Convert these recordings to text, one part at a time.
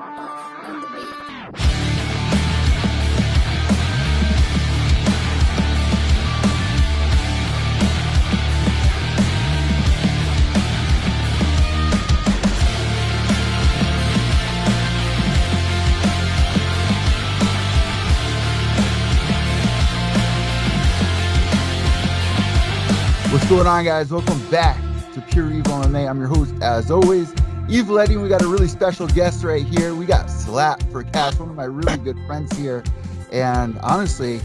What's going on, guys? Welcome back to Pure EVil MMA. I'm your host, as always, Evil Eddie. We got a really special guest right here. We got Slap for Cash, one of my really good friends here, and honestly,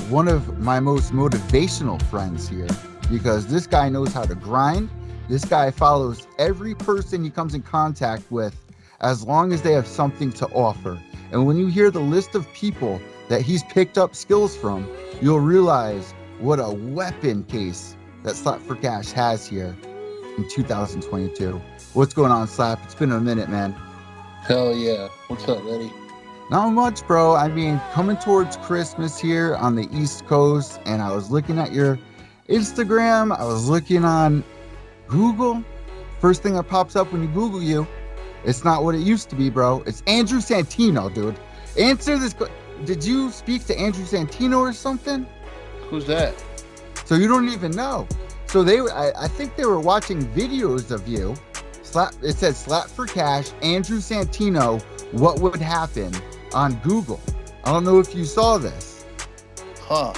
one of my most motivational friends here, because this guy knows how to grind. This guy follows every person he comes in contact with as long as they have something to offer. And when you hear the list of people that he's picked up skills from, you'll realize what a weapon case that Slap for Cash has here in 2022. What's going on, Slap? It's been a minute, man. Hell yeah. What's up, Eddie? Not much, bro. I mean, coming towards Christmas here on the East Coast, and I was looking at your Instagram. I was looking on Google. First thing that pops up when you Google you, it's not what it used to be, bro. It's Andrew Santino, dude. Answer this. Did you speak to Andrew Santino or something? Who's that? So you don't even know. So I think they were watching videos of you. It said Slap for Cash, Andrew Santino, what would happen on Google. I don't know if you saw this. Huh.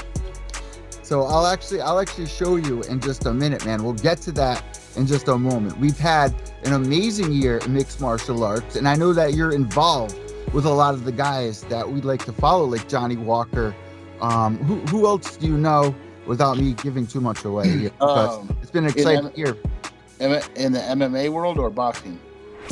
So I'll actually show you in just a minute, man. We'll get to that in just a moment. We've had an amazing year in mixed martial arts, and I know that you're involved with a lot of the guys that we'd like to follow, like Johnny Walker. Who else do you know without me giving too much away here? Because it's been an exciting year. In the MMA world or boxing?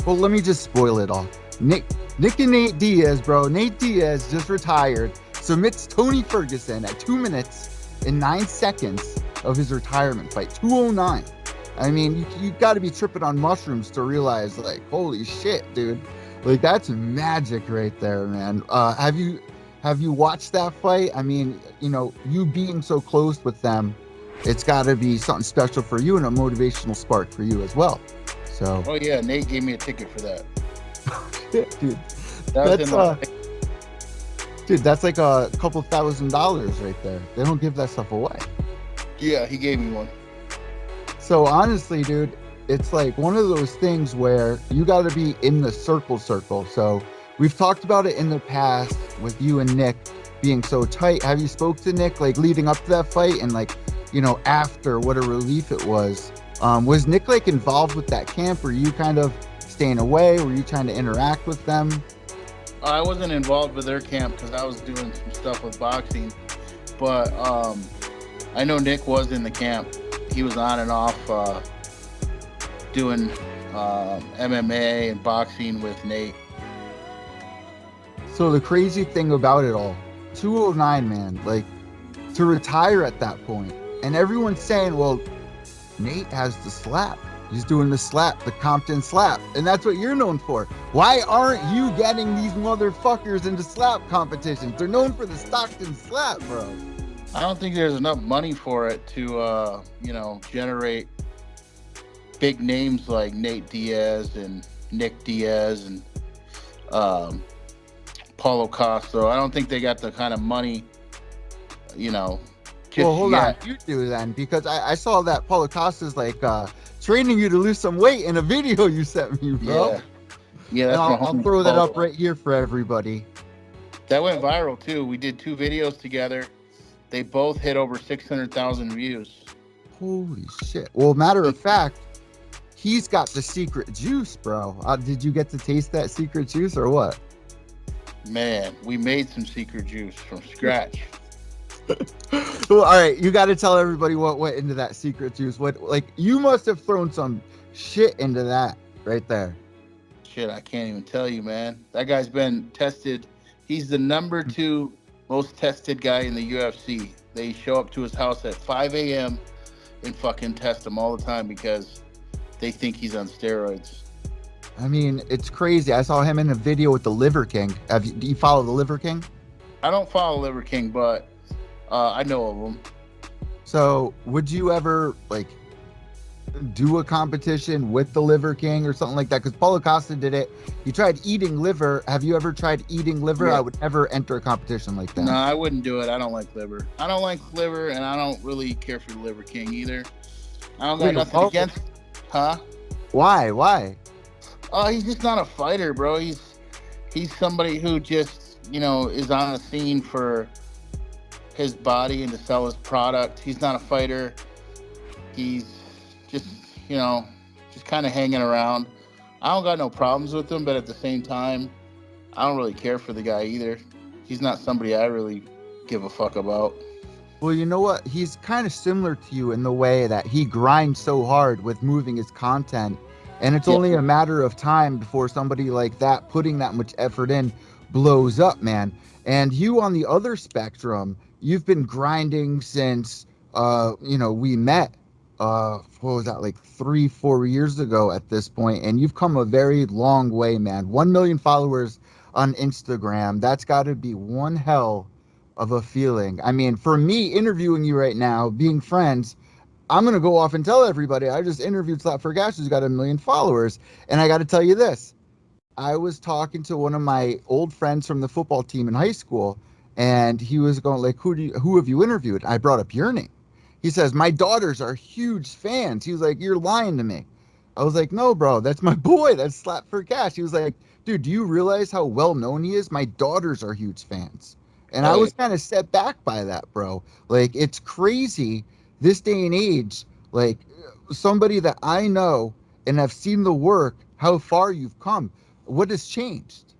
Well, let me just spoil it all. Nick And Nate Diaz, bro. Nate Diaz just retired, submits Tony Ferguson at 2 minutes and 9 seconds of his retirement fight, 2:09. I mean, you got to be tripping on mushrooms to realize, like, holy shit, dude. Like, that's magic right there, man. Have you watched that fight? I mean, you know, you being so close with them, it's got to be something special for you and a motivational spark for you as well. So. Oh yeah, Nate gave me a ticket for that. Dude, that's like a couple $1,000 right there. They don't give that stuff away. Yeah, he gave me one. So honestly, dude, it's like one of those things where you got to be in the circle. So we've talked about it in the past with you and Nick being so tight. Have you spoke to Nick like leading up to that fight and like, you know, after, what a relief it was? Was Nick like involved with that camp? Were you kind of staying away? Were you trying to interact with them? I wasn't involved with their camp because I was doing some stuff with boxing, but I know Nick was in the camp. He was on and off doing MMA and boxing with Nate. So the crazy thing about it all, 209, man, like to retire at that point, and everyone's saying, well, Nate has the slap. He's doing the slap, the Compton slap, and that's what you're known for. Why aren't you getting these motherfuckers into slap competitions? They're known for the Stockton slap, bro. I don't think there's enough money for it to, you know, generate big names like Nate Diaz and Nick Diaz and Paulo Costa. I don't think they got the kind of money, you know. Well, hold on, you do then, because I saw that Paulo Costa's like training you to lose some weight in a video you sent me, bro. Yeah, that's I'll throw that up right here for everybody. That went viral too. We did 2 videos together. They both hit over 600,000 views. Holy shit. Well, matter of fact, he's got the secret juice, bro. Did you get to taste that secret juice or what? Man, we made some secret juice from scratch. Well, all right, you got to tell everybody what went into that secret juice. What, like, you must have thrown some shit into that right there. Shit, I can't even tell you, man. That guy's been tested. He's the number 2 most tested guy in the UFC. They show up to his house at 5 a.m. and fucking test him all the time because they think he's on steroids. I mean, it's crazy. I saw him in a video with the Liver King. Do you follow the Liver King? I don't follow Liver King, but I know of him. So would you ever, like, do a competition with the Liver King or something like that? Because Paulo Costa did it. He tried eating liver. Have you ever tried eating liver? Yeah. I would never enter a competition like No, that. I wouldn't do it. I don't like liver. I don't like liver, and I don't really care for the Liver King either. I don't got Wait, nothing well, against. Huh? why? Why? Oh, he's just not a fighter, bro. He's somebody who just is on the scene for his body and to sell his product. He's not a fighter. He's just you know just kind of hanging around. I don't got no problems with him, but at the same time, I don't really care for the guy either. He's not somebody I really give a fuck about. Well, you know what? He's kind of similar to you in the way that he grinds so hard with moving his content. And it's Yeah. only a matter of time before somebody like that, putting that much effort in, blows up, man. And you on the other spectrum, you've been grinding since, we met, what was that, like 3, 4 years ago at this point. And you've come a very long way, man. 1 million followers on Instagram. That's got to be one hell of a feeling. I mean, for me interviewing you right now, being friends, I'm gonna go off and tell everybody I just interviewed Slap for Cash, who's got 1 million followers. And I got to tell you this: I was talking to one of my old friends from the football team in high school, and he was going like, "Who have you interviewed?" I brought up your name. He says, "My daughters are huge fans." He was like, "You're lying to me." I was like, "No, bro, that's my boy. That's Slap for Cash." He was like, "Dude, do you realize how well known he is? My daughters are huge fans." And I Oh yeah. was kind of set back by that, bro. Like, it's crazy this day and age. Like, somebody that I know and have seen the work, how far you've come. What has changed?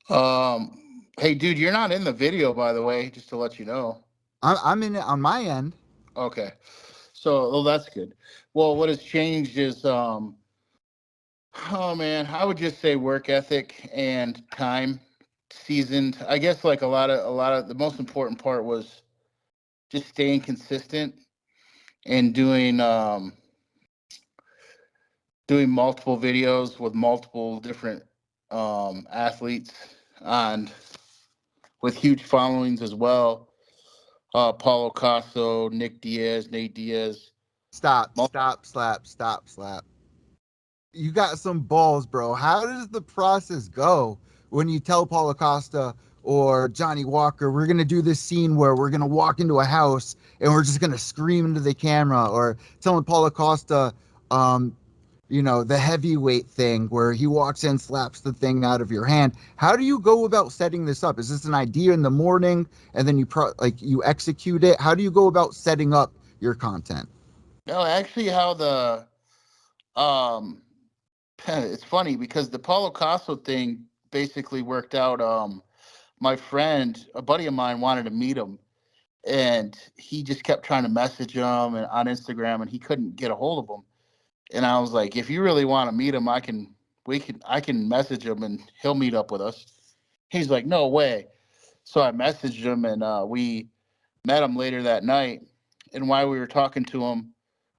Hey, dude, you're not in the video, by the way, just to let you know. I'm in it on my end. Okay. So, well, that's good. Well, what has changed is, oh man, I would just say work ethic and time seasoned. I guess like a lot of the most important part was just staying consistent and doing multiple videos with multiple different athletes and with huge followings as well. Paulo Costa, Nick Diaz, Nate Diaz. Stop, stop, slap, stop, slap. You got some balls, bro. How does the process go when you tell Paulo Costa or Johnny Walker, we're going to do this scene where we're going to walk into a house and we're just going to scream into the camera, or telling Paulo Costa, the heavyweight thing where he walks in, slaps the thing out of your hand. How do you go about setting this up? Is this an idea in the morning and then you execute it? How do you go about setting up your content? No, actually, how the um, it's funny because the Paulo Costa thing basically worked out. My friend, a buddy of mine, wanted to meet him, and he just kept trying to message him and on Instagram, and he couldn't get a hold of him. And I was like, if you really want to meet him, I can message him and he'll meet up with us. He's like, no way. So I messaged him and we met him later that night. And while we were talking to him,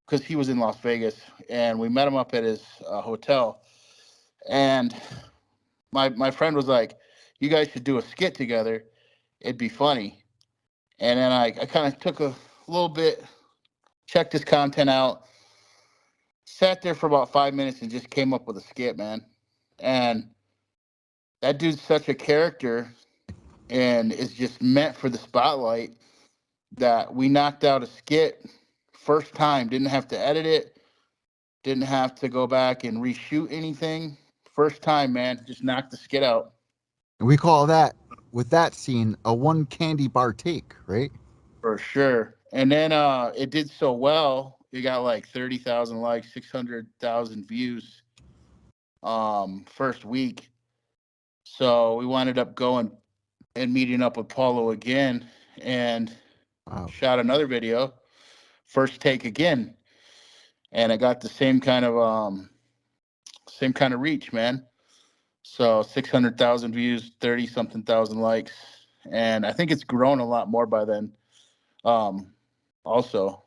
because he was in Las Vegas, and we met him up at his hotel. And my friend was like, you guys should do a skit together. It'd be funny. And then I kind of took a little bit, checked his content out, sat there for about 5 minutes and just came up with a skit, man. And that dude's such a character and is just meant for the spotlight that we knocked out a skit first time. Didn't have to edit it, didn't have to go back and reshoot anything. First time, man, just knocked the skit out. We call that, with that scene, a one candy bar take, right? For sure. And then it did so well. It got like 30,000 likes, 600,000 views first week. So we wound up going and meeting up with Paulo again and Wow. shot another video, first take again. And I got the same kind of reach, man. So 600,000 views, 30 something thousand likes. And I think it's grown a lot more by then. Um, also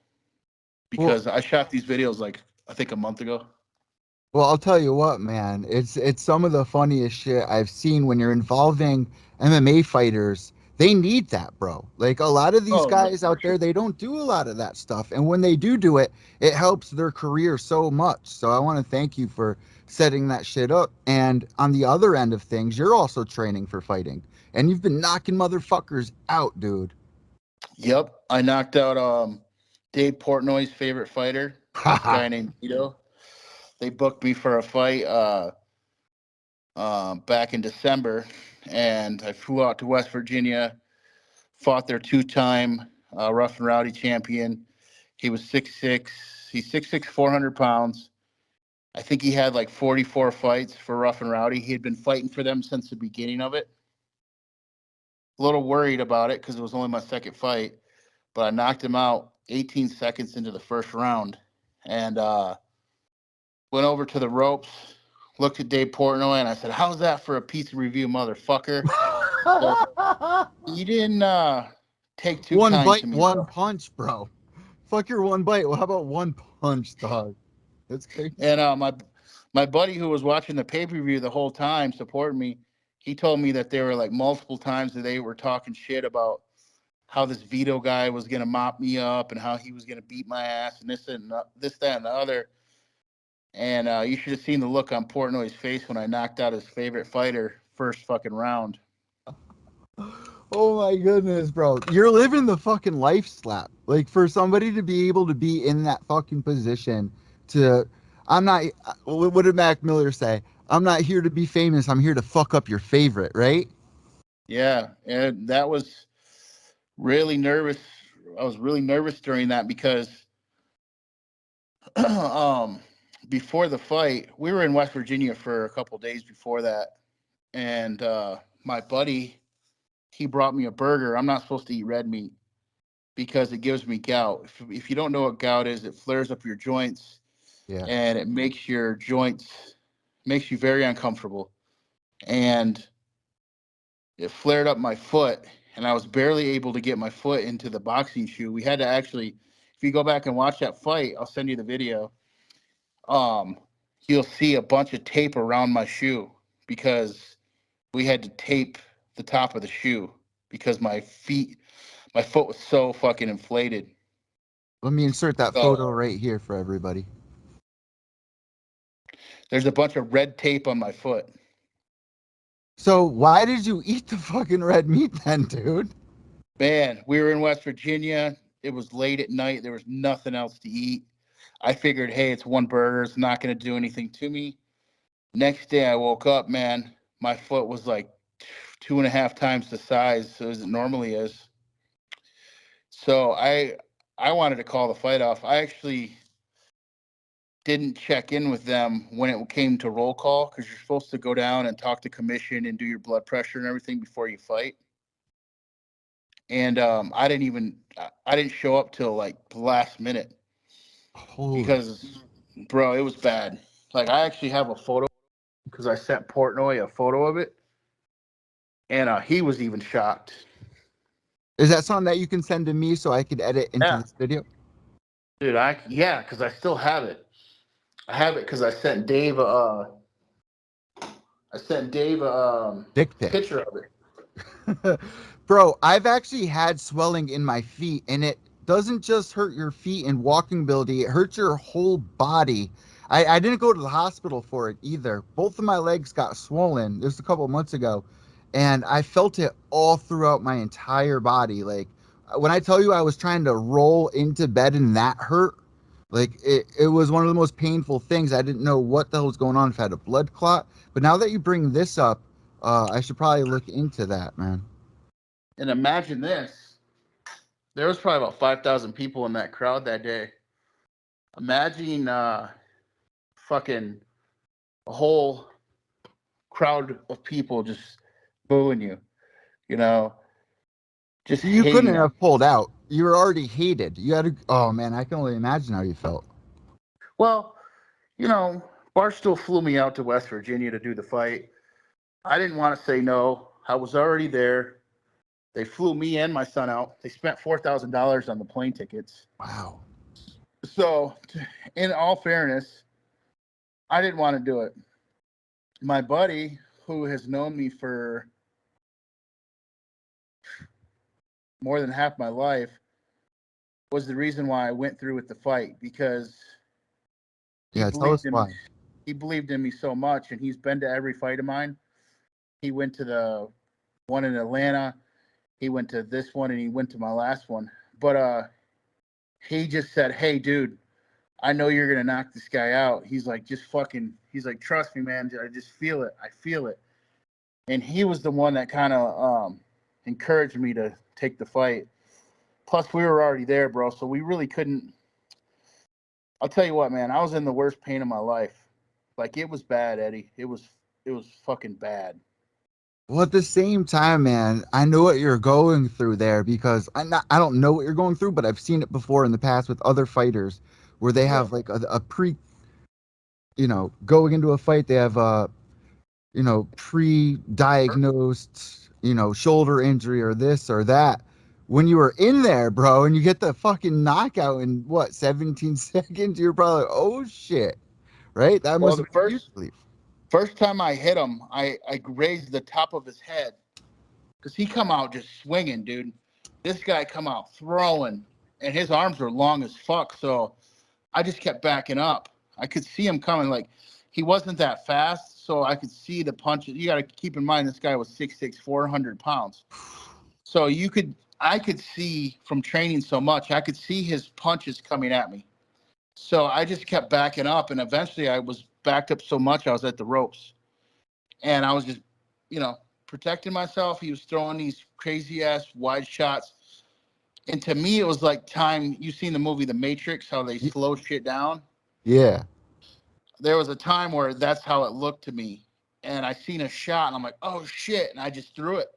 Well, because I shot these videos like I think a month ago. well, I'll tell you what, man. It's some of the funniest shit I've seen when you're involving MMA fighters they need that, bro. Like a lot of these Oh, no, guys for out sure. there, they don't do a lot of that stuff. And when they do it, it helps their career so much. So I want to thank you for setting that shit up. And on the other end of things, you're also training for fighting. And you've been knocking motherfuckers out, dude. Yep, I knocked out Dave Portnoy's favorite fighter, a guy named VITO. They booked me for a fight back in December, and I flew out to West Virginia, fought their two-time Rough and Rowdy champion. He was 6'6". He's 6'6", 400 pounds. I think he had like 44 fights for Rough and Rowdy. He had been fighting for them since the beginning of it. A little worried about it because it was only my second fight, but I knocked him out 18 seconds into the first round, and went over to the ropes, looked at Dave Portnoy, and I said, "How's that for a pizza review, motherfucker?" So he didn't take too One kind to bite, me, one though. punch, bro. Fuck your one bite. Well, how about one punch, dog? That's crazy. And my buddy who was watching the pay per view the whole time, supporting me, he told me that there were like multiple times that they were talking shit about how this Vito guy was gonna mop me up and how he was gonna beat my ass and this, that, and the other. And you should have seen the look on Portnoy's face when I knocked out his favorite fighter first fucking round. Oh my goodness, bro. You're living the fucking life, Slap. Like for somebody to be able to be in that fucking position to I'm not what did Mac Miller say? I'm not here to be famous. I'm here to fuck up your favorite, right? Yeah, and that was really nervous. I was really nervous during that because um, before the fight, we were in West Virginia for a couple days before that, and my buddy he brought me a burger. I'm not supposed to eat red meat because it gives me gout. If you don't know what gout is, it flares up your joints Yeah. and it makes your joints makes you very uncomfortable. And it flared up my foot, and I was barely able to get my foot into the boxing shoe. We had to actually, if you go back and watch that fight, I'll send you the video. Um, you'll see a bunch of tape around my shoe because we had to tape the top of the shoe because my foot was so fucking inflated. Let me insert that So photo right here for everybody. there's a bunch of red tape on my foot. So why did you eat the fucking red meat then, dude? Man, we were in West Virginia. It was late at night. There was nothing else to eat. I figured, hey, it's one burger. It's not going to do anything to me. Next day, I woke up, man. My foot was like 2.5 times the size as it normally is. So I wanted to call the fight off. I actually didn't check in with them when it came to roll call because you're supposed to go down and talk to commission and do your blood pressure and everything before you fight. And I didn't show up till like the last minute Holy. because, bro, it was bad. Like I actually have a photo because I sent Portnoy a photo of it, and he was even shocked. Is that something that you can send to me so I could edit into Yeah, this video? dude. Yeah, because I still have it. I have it because I sent Dave Dick a pic. picture of it. Bro, I've actually had swelling in my feet, and it doesn't just hurt your feet and walking ability, it hurts your whole body. I didn't go to the hospital for it either. Both of my legs got swollen. This was a couple of months ago, and I felt it all throughout my entire body. Like when I tell you I was trying to roll into bed and that hurt, like it was one of the most painful things. I didn't know what the hell was going on if I had a blood clot. But now that you bring this up, I should probably look into that, man. And imagine this: there was probably about 5,000 people in that crowd that day. Imagine fucking a whole crowd of people just booing you, you know, just You couldn't hating on. have pulled out. You were already hated. You had to. Oh man, I can only imagine how you felt. Well, you know, Barstool flew me out to West Virginia to do the fight. I didn't want to say no. I was already there. They flew me and my son out. They spent $4,000 on the plane tickets. Wow. So, in all fairness, I didn't want to do it. My buddy, who has known me for more than half my life was the reason why I went through with the fight, because he Yeah, tell us believed in me. why. He believed in me so much, and he's been to every fight of mine. He went to the one in Atlanta. He went to this one, and he went to my last one. But he just said, "Hey, dude, I know you're gonna knock this guy out." He's like, "Just fucking." He's like, "Trust me, man. I just feel it. I feel it." And he was the one that kind of encouraged me to take the fight. Plus, we were already there, bro. So we really couldn't. I'll tell you what, man. I was in the worst pain of my life. Like, it was bad, Eddie. It was fucking bad. Well, at the same time, man, I know what you're going through there because I don't know what you're going through, but I've seen it before in the past with other fighters where they Yeah. have like a going into a fight, they have a, pre-diagnosed, shoulder injury or this or that. When you were in there, bro, and you get the fucking knockout in what, 17 seconds, you're probably like, oh shit, right? That Well, must the have been a huge relief. first time I hit him, I raised the top of his head because he come out just swinging, dude. This guy come out throwing, and his arms were long as fuck. So I just kept backing up. I could see him coming. Like, he wasn't that fast, so I could see the punches. You got to keep in mind this guy was 6'6", 400 pounds. So I could see from training so much, I could see his punches coming at me. So I just kept backing up, and eventually I was backed up so much I was at the ropes, and I was just, you know, protecting myself. He was throwing these crazy ass wide shots, and to me it was like time. You've seen the movie The Matrix, how they slow shit down. Yeah. There was a time where that's how it looked to me, and I seen a shot, and I'm like, oh shit, and I just threw it.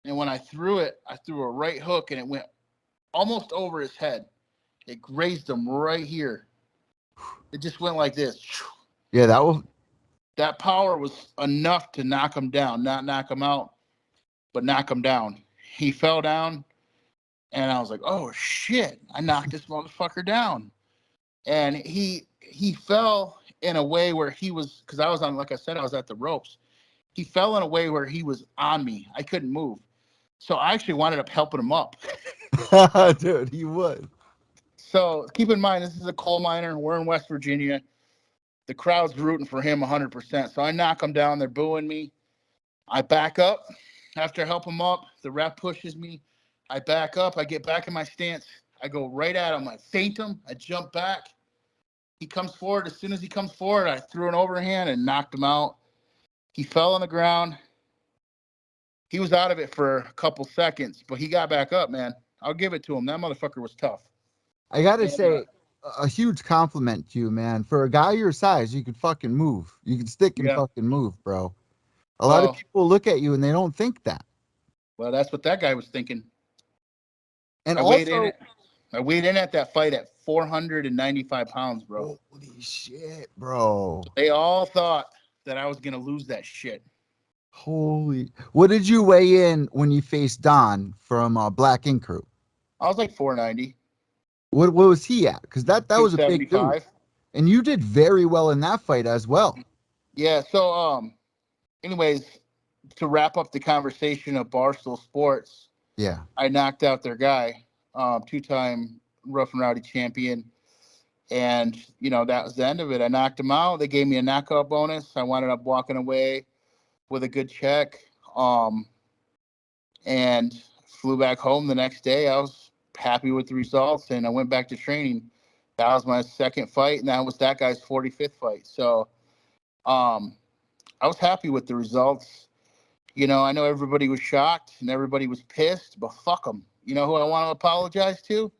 And when I threw it, I threw a right hook, and it went almost over his head. It grazed him right here. It just went like this. Yeah, that will. That power was enough to knock him down, not knock him out, but knock him down. He fell down, and I was like, "Oh shit! I knocked this motherfucker down." And he fell in a way where he was, because I was on, like I said, I was at the ropes. He fell in a way where he was on me. I couldn't move, so I actually wound up helping him up. Dude, he would. So keep in mind, this is a coal miner. We're in West Virginia. The crowd's rooting for him 100%. So I knock him down. They're booing me. I back up. After I help him up, the ref pushes me. I back up. I get back in my stance. I go right at him. I feint him. I jump back. He comes forward. As soon as he comes forward, I threw an overhand and knocked him out. He fell on the ground. He was out of it for a couple seconds, but he got back up, man. I'll give it to him. That motherfucker was tough. I gotta And say, a huge compliment to you, man. For a guy your size, you could fucking move. You could stick and yeah, fucking move, bro. A lot of well, people look at you and they don't think that. that's what that guy was thinking. And I weighed in. also, I weighed in at that fight at 495 pounds, bro. holy shit, bro. They all thought that I was gonna lose that shit. Holy. What did you weigh in when you faced Don from Black Ink Crew? I was like 490, What was he at? Because that was a big dude. 275. And you did very well in that fight as well. Yeah. So, anyways, to wrap up the conversation of Barstool Sports, Yeah. I knocked out their guy, two-time Rough and Rowdy champion, and that was the end of it. I knocked him out. They gave me a knockout bonus. I wound up walking away with a good check, and flew back home the next day. I was happy with the results, and I went back to training. That was my second fight, and that was that guy's 45th fight. So, I was happy with the results. I know everybody was shocked and everybody was pissed, but fuck them. You know who I want to apologize to?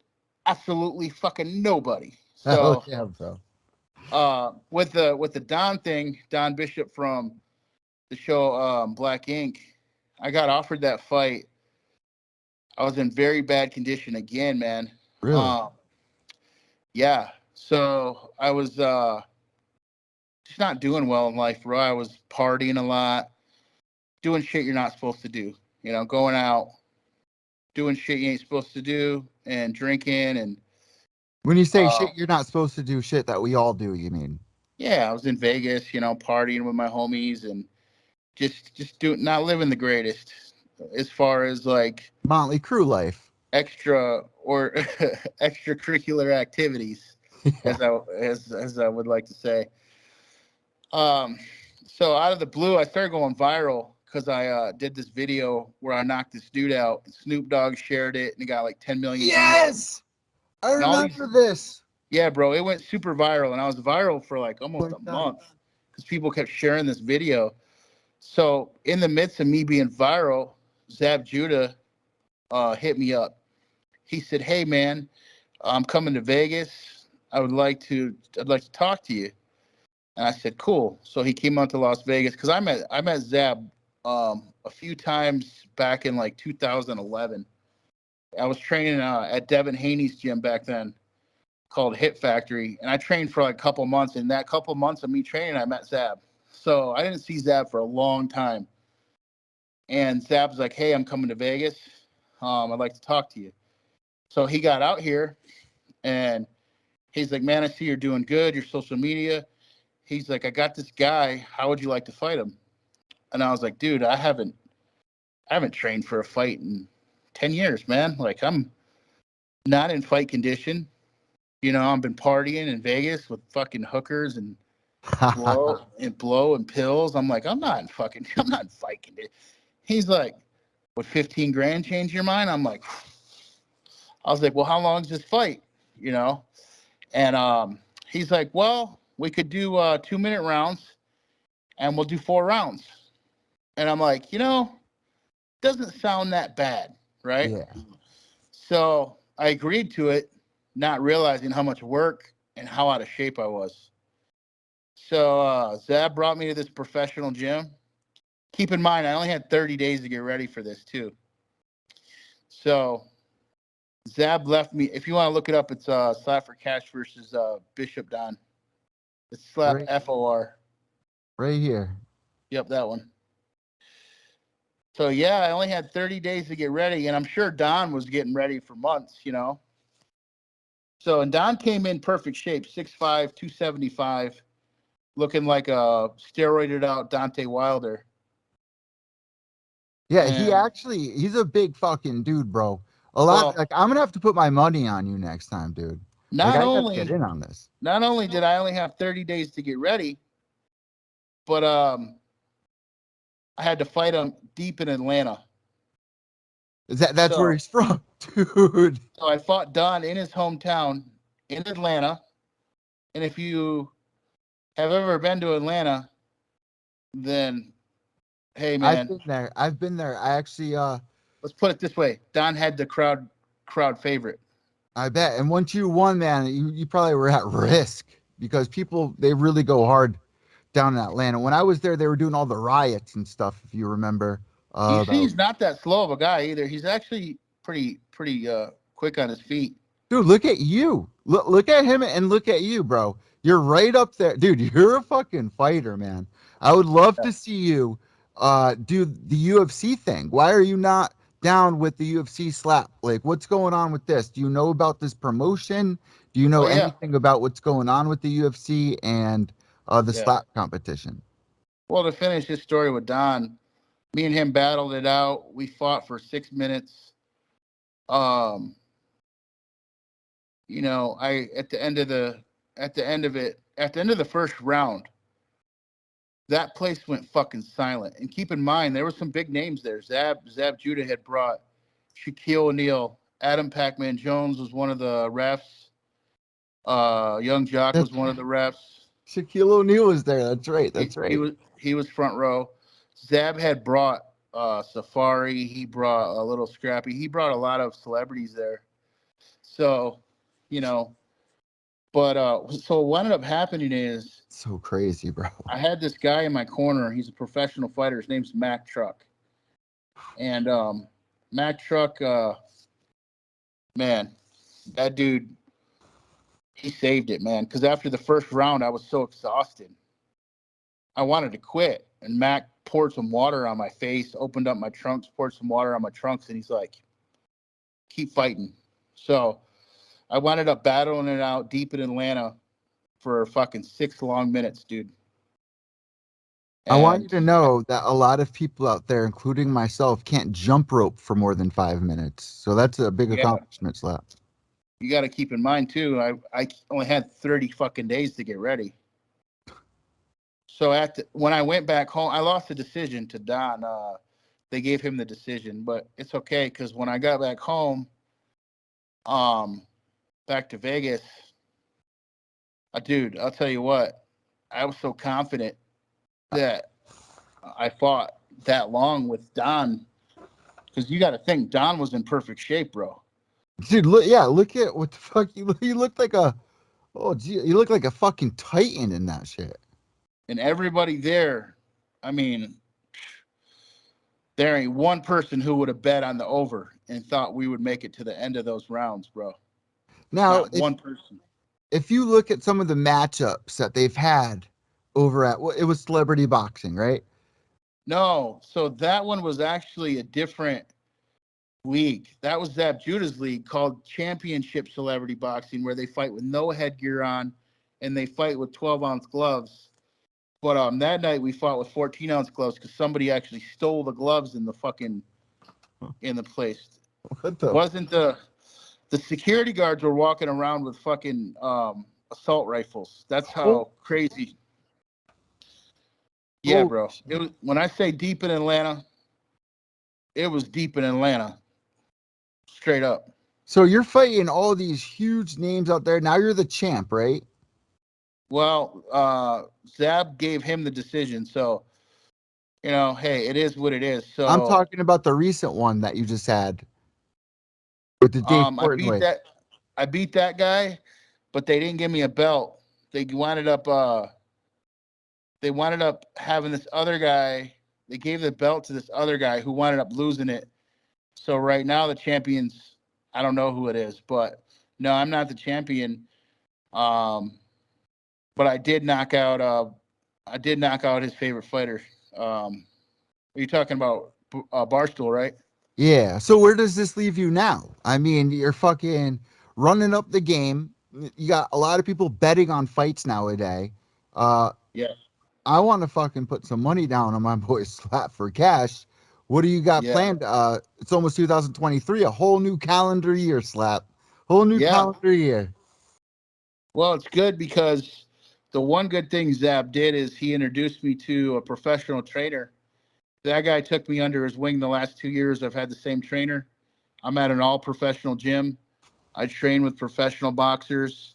Absolutely fucking nobody. Hell So, yeah, bro. with the Don thing, Don Bishop from the show Black Ink, I got offered that fight. I was in very bad condition again, man. Really? Um, yeah. So I was just not doing well in life, bro. I was partying a lot, doing shit you're not supposed to do. Going out, doing shit you ain't supposed to do, and drinking, and When you say uh, shit, you're not supposed to do shit that we all do, you mean? yeah, I was in Vegas, partying with my homies, and just not living the greatest as far as like, Motley Crue life. extra or extracurricular activities, Yeah. as I would like to say. Um, so out of the blue, I started going viral because I did this video where I knocked this dude out. Snoop Dogg shared it, and it got like 10 million views. Yes, I And all these, remember this. yeah, bro, it went super viral, and I was viral for like Oh almost my a God. month because people kept sharing this video. So in the midst of me being viral, Zab Judah hit me up. He said, "Hey man, I'm coming to Vegas. I'd like to talk to you." And I said, "Cool." So he came out to Las Vegas because I met Zab a few times back in like 2011. I was training at Devin Haney's gym back then called Hit Factory, and I trained for like a couple months. And that couple months of me training, I met Zab. So I didn't see Zab for a long time. And Zab's like, "Hey, I'm coming to Vegas. I'd like to talk to you." So he got out here, and he's like, "Man, I see you're doing good. Your social media." He's like, "I got this guy. How would you like to fight him?" And I was like, "Dude, I haven't trained for a fight in 10 years, man. Like, I'm not in fight condition. You know, I've been partying in Vegas with fucking hookers and blow and pills. I'm like, I'm not in fight condition." He's like, "Would 15 grand change your mind?" I was like, "Well, how long is this fight?" You know? And he's like, "Well, we could do 2-minute rounds, and we'll do 4 rounds." And I'm like, doesn't sound that bad, right? Yeah. So I agreed to it, not realizing how much work and how out of shape I was. So Zab brought me to this professional gym. Keep in mind, I only had 30 days to get ready for this too. So Zab left me. If you want to look it up, it's Slap for Cash versus Bishop Don. It's Slap Right, FOR. right here. Yep, that one. So yeah, I only had 30 days to get ready, and I'm sure Don was getting ready for months. So, and Don came in perfect shape, 6'5", 275, looking like a steroided out Dante Wilder. Yeah, And he's a big fucking dude, bro. A lot, well, like, I'm gonna have to put my money on you next time, dude. Like, not I gotta get only in on this. not only did I only have 30 days to get ready, but I had to fight him deep in Atlanta. That's where So he's from, dude. so I fought Don in his hometown in Atlanta. And if you have ever been to Atlanta, then hey I've man, been there. I've been there. I actually let's put it this way. Don had the crowd favorite. I bet. And once you won, man, you probably were at risk because people they really go hard down in Atlanta. When I was there, they were doing all the riots and stuff, if you remember. He's not that slow of a guy either. He's actually pretty quick on his feet. Dude, look at you. Look at him and look at you, bro. You're right up there. Dude, you're a fucking fighter, man. I would love to see you do the UFC thing. Why are you not down with the UFC slap? Like, what's going on with this? Do you know about this promotion? Do you know Oh yeah, anything about what's going on with the UFC and the yeah. slap competition? Well, to finish his story with Don, me and him battled it out. We fought for 6 minutes. Um, I at the end of it, at the end of the first round, that place went fucking silent. And keep in mind, there were some big names there. Zab Judah had brought Shaquille O'Neal. Adam Pac-Man Jones was one of the refs. Young Jock was That's one of the refs. Shaquille O'Neal was there. That's right. He, That's he right. was he was front row. Zab had brought Safari. He brought a little Scrappy. He brought a lot of celebrities there. So, you know, but so what ended up happening is So crazy, bro. I had this guy in my corner. He's a professional fighter. His name's Mac Truck. And Mac Truck, man, that dude, he saved it, man. Because after the first round, I was so exhausted. I wanted to quit. And Mac poured some water on my face, opened up my trunks, poured some water on my trunks, and he's like, keep fighting. So I wound up battling it out deep in Atlanta for fucking 6 long minutes, dude. I want you And to know that a lot of people out there, including myself, can't jump rope for more than 5 minutes. So that's a big yeah, accomplishment, Slap. you got to keep in mind too. I only had 30 fucking days to get ready. So when I went back home, I lost the decision to Don. They gave him the decision, but it's okay because when I got back home, back to Vegas, dude, I'll tell you what, I was so confident that I fought that long with Don because you got to think Don was in perfect shape, bro. Dude, look, yeah, look at what the fuck you look like a, oh, gee, you look like a fucking titan in that shit. And everybody there, I mean, there ain't one person who would have bet on the over and thought we would make it to the end of those rounds, bro. Now, Not one person. if you look at some of the matchups that they've had over at, well, it was celebrity boxing, right? No, so that one was actually a different league. That was Zab Judah's league called Championship Celebrity Boxing, where they fight with no headgear on and they fight with 12-ounce gloves. But that night we fought with 14-ounce gloves because somebody actually stole the gloves in the place. What the? Wasn't the security guards were walking around with fucking assault rifles. That's how crazy. Yeah, Oh, bro. It was, when I say deep in Atlanta, it was deep in Atlanta. Straight up. so you're fighting all these huge names out there. Now you're the champ, right? Well, Zab gave him the decision, so hey, it is what it is. I'm So, talking about the recent one that you just had with the Dave I Portnoy. beat that guy, but they didn't give me a belt. They wound up having this other guy. They gave the belt to this other guy who wound up losing it. So right now the champions, I don't know who it is, but no, I'm not the champion. But I did knock out his favorite fighter. Are you talking about Barstool, right? Yeah. So where does this leave you now? I mean, you're fucking running up the game. You got a lot of people betting on fights nowadays. Uh, Yeah. I want to fucking put some money down on my boy Slap for cash. What do you got Yeah. planned? It's almost 2023, a whole new calendar year, Slap. Whole new Yeah. calendar year. Well, it's good because the one good thing Zab did is he introduced me to a professional trainer. That guy took me under his wing the last 2 years. I've had the same trainer. I'm at an all professional gym. I train with professional boxers.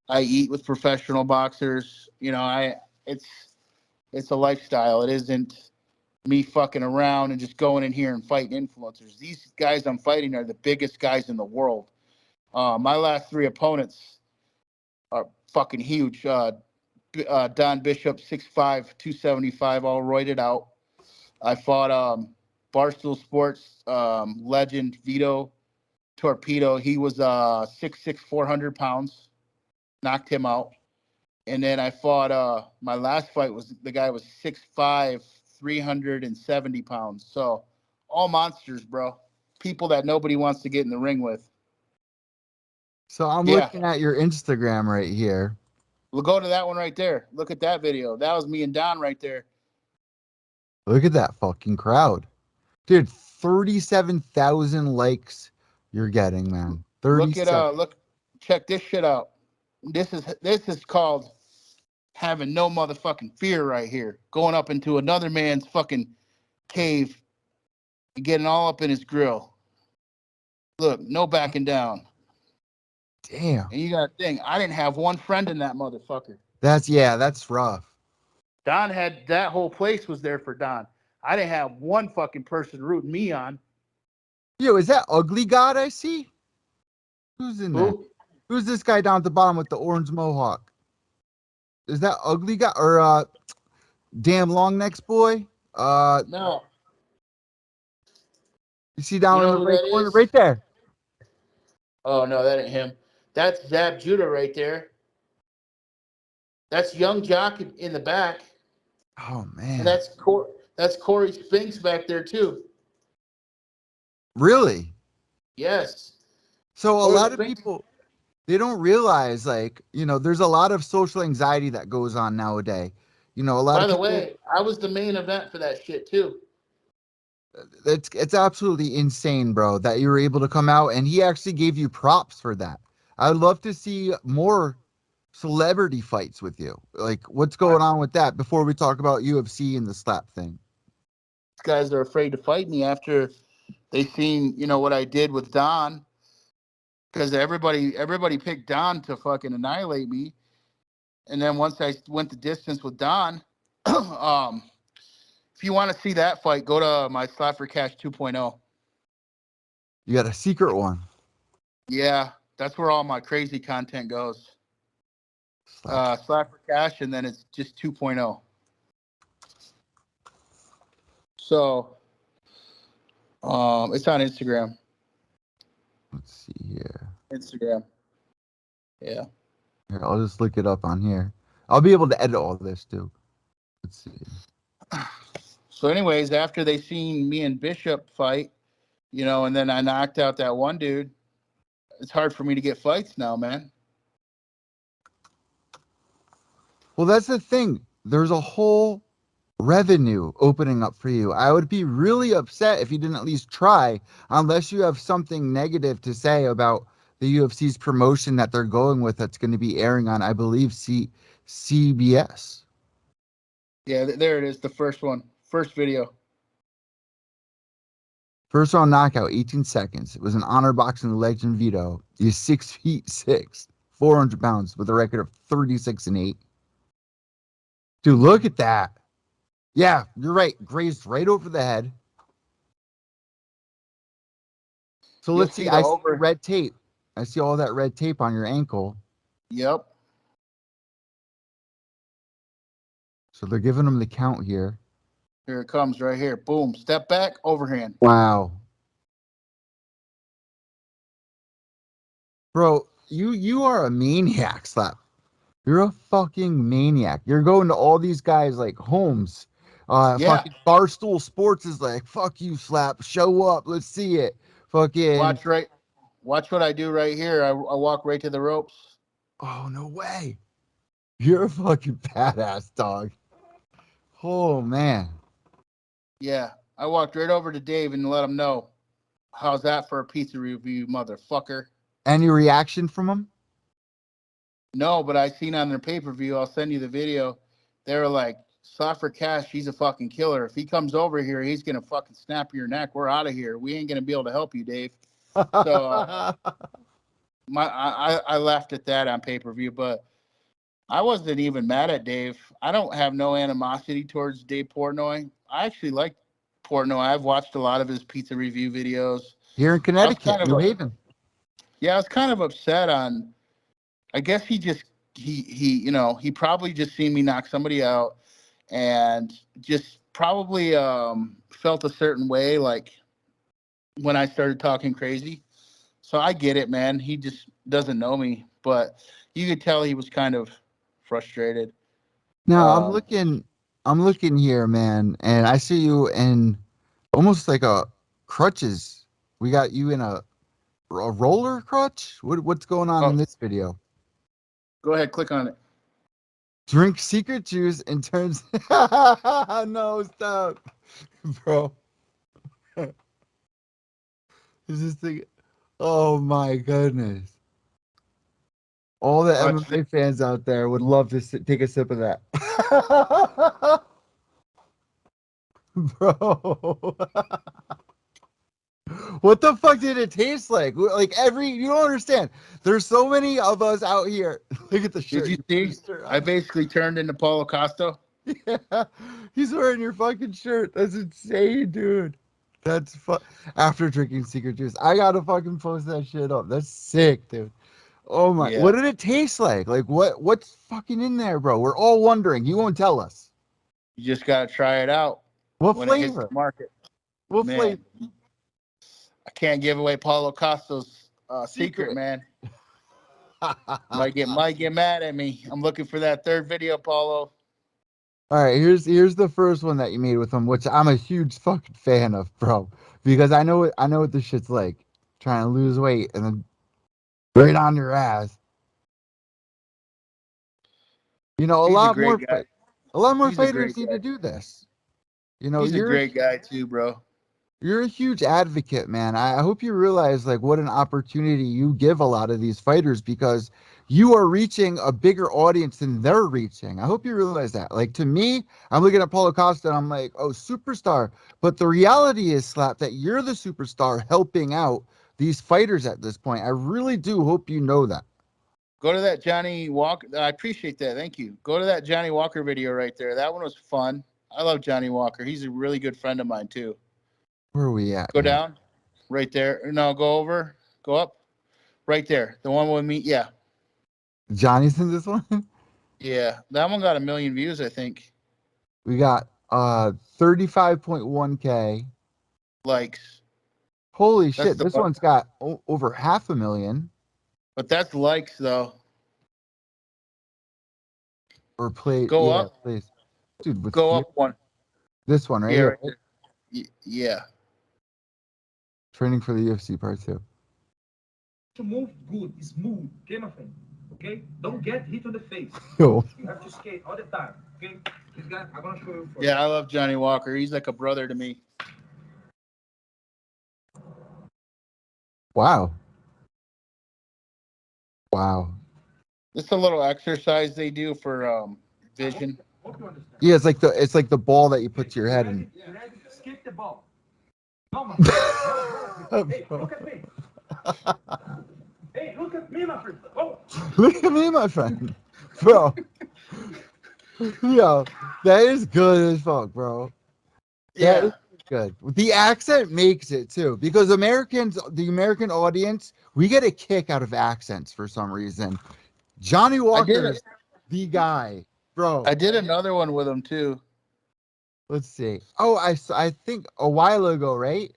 I eat with professional boxers. It's it's a lifestyle. It isn't me fucking around and just going in here and fighting influencers. These guys I'm fighting are the biggest guys in the world. My last three opponents are fucking huge. Don Bishop, 6'5", 275, all roided out. I fought Barstool Sports legend VITO TORPEDO. He was 6'6", 400 pounds. Knocked him out. And then I fought my last fight was the guy was 6'5", 370 pounds. So all monsters, bro. People that nobody wants to get in the ring with. So I'm Yeah. looking at your Instagram right here. We'll go to that one right there. Look at that video. That was me and Don right there. Look at that fucking crowd. Dude, 37,000 likes you're getting, man. Look at 37. check this shit out. This is called having no motherfucking fear right here. Going up into another man's fucking cave and getting all up in his grill. Look, no backing down. Damn. And you got to think, I didn't have one friend in that motherfucker. That's rough. Don had that whole place was there for Don. I didn't have one fucking person rooting me on. Yo, is that ugly God I see? Who's in there? Who? Who's this guy down at the bottom with the orange mohawk? Is that ugly guy or damn long necks boy? No. You see You down in know the who right that corner, is? right there. Oh no, that ain't him. That's Zab Judah right there. That's Young Jock in the back. Oh And man. that's Corey Spinks back there too. Really? Yes. So a Corey lot of Spinks. people they don't realize, like, there's a lot of social anxiety that goes on nowadays. You know, a lot By of the people. way, I was the main event for that shit too. It's absolutely insane, bro, that you were able to come out, and he actually gave you props for that. I'd love to see more celebrity fights with you. Like, what's going on with that before we talk about UFC and the slap thing? These guys are afraid to fight me after they seen, you know, what I did with Don, because everybody picked Don to fucking annihilate me. And then once I went the distance with Don, if you want to see that fight, go to my Slap for Cash 2.0. You got a secret one. Yeah, that's where all my crazy content goes. Slap for Cash, and then it's just 2.0. So it's on Instagram. Let's see here. Instagram. Yeah. Here, I'll just look it up on here. I'll be able to edit all this too. Let's see. So, anyways, after they seen me and Bishop fight, you know, and then I knocked out that one dude, it's hard for me to get fights now, man. Well, that's the thing. There's a whole revenue opening up for you. I would be really upset if you didn't at least try, unless you have something negative to say about the UFC's promotion that they're going with that's going to be airing on, I believe, CBS. Yeah, there it is. The first one. First video. First round knockout, 18 seconds. It was an honor boxing legend VITO. He's 6'6", 400 pounds with a record of 36-8. Dude, look at that. Yeah, you're right. Grazed right over the head. So You'll let's see. see I see red tape. I see all that red tape on your ankle. Yep. So they're giving him the count here. Here it comes right here. Boom. Step back, overhand. Wow. Bro, you are a maniac, Slap. You're a fucking maniac. You're going to all these guys like Holmes. Yeah. Fucking Barstool Sports is like, fuck you, Slap. Show up. Let's see it. Fucking. Watch what I do right here. I walk right to the ropes. Oh, no way. You're a fucking badass, dog. Oh, man. Yeah. I walked right over to Dave and let him know. How's that for a pizza review, motherfucker? Any reaction from him? No, but I seen on their pay-per-view, I'll send you the video. They were like, Slap for Cash, he's a fucking killer. If he comes over here, he's going to fucking snap your neck. We're out of here. We ain't going to be able to help you, Dave. So I laughed at that on pay-per-view, but I wasn't even mad at Dave. I don't have no animosity towards Dave Portnoy. I actually like Portnoy. I've watched a lot of his pizza review videos. Here in Connecticut, New Haven. Yeah, I was kind of upset on, I guess he you know, he probably just seen me knock somebody out and just probably felt a certain way, like when I started talking crazy. So I get it, man. He just doesn't know me, but you could tell he was kind of frustrated. Now I'm looking here, man, and I see you in almost like a crutches. We got you in a roller crutch. What's going on in this video? Go ahead, click on it. Drink secret juice and turns. No, stop, bro. Is this thing? Oh my goodness! All the MMA fans out there would love to take a sip of that, bro. What the fuck did it taste like? Like you don't understand. There's so many of us out here. Look at the shirt. Did you see? I basically turned into Paulo Costa. Yeah, he's wearing your fucking shirt. That's insane, dude. That's after drinking secret juice. I gotta fucking post that shit up. That's sick, dude. Oh my! Yeah. What did it taste like? Like what's fucking in there, bro? We're all wondering. You won't tell us. You just gotta try it out. What when flavor? It hits the market. What Man, flavor? I can't give away Paulo Costa's secret, man. might get mad at me. I'm looking for that third video, Paulo. All right, here's the first one that you made with him, which I'm a huge fucking fan of, bro. Because I know what this shit's like. Trying to lose weight and then right on your ass. You know, He's a great guy. A lot more He's a fighters great need guy. to do this. You know, He's a great guy too, bro. you're a huge advocate, man. I hope you realize like what an opportunity you give a lot of these fighters because you are reaching a bigger audience than they're reaching. I hope you realize that. Like to me, I'm looking at Paulo Costa and I'm like, oh, superstar. But the reality is, Slap, that you're the superstar helping out these fighters at this point. I really do hope you know that. Go to that Johnny Walker. I appreciate that. Thank you. Go to that Johnny Walker video right there. That one was fun. I love Johnny Walker. He's a really good friend of mine too. Where are we at? Go Here? down, right there. No, go over. Go up, right there. The one with me. Yeah, Johnny's in this one. yeah. That one got 1 million views, I think. We got 35.1K. Likes. Holy That's shit, the this one. one's got over 500,000. But that's likes though. Or play, Go yeah, up. please. Dude, with Go up one. this one right Yeah, here. right there. Yeah. Training for the UFC part 2. To move good, smooth, okay, my friend? Okay? Don't get hit on the face. Yo. You have to skate all the time, okay? This guy, I'm gonna show you first. Yeah, I love Johnny Walker. He's like a brother to me. Wow. Wow. It's a little exercise they do for vision. Hope you understand. Yeah, it's like the ball that you put to your head and You ready? Skip the ball. No, my friend. No, hey, look at me. Hey, look at me, my friend. Oh. look at me, my friend. Bro. Yo, that is good as fuck, bro. That Yeah. is good. The accent makes it too, because Americans, the American audience, we get a kick out of accents for some reason. Johnny Walker is the guy, bro. I did another one with him too. Let's see. Oh, I think a while ago, right?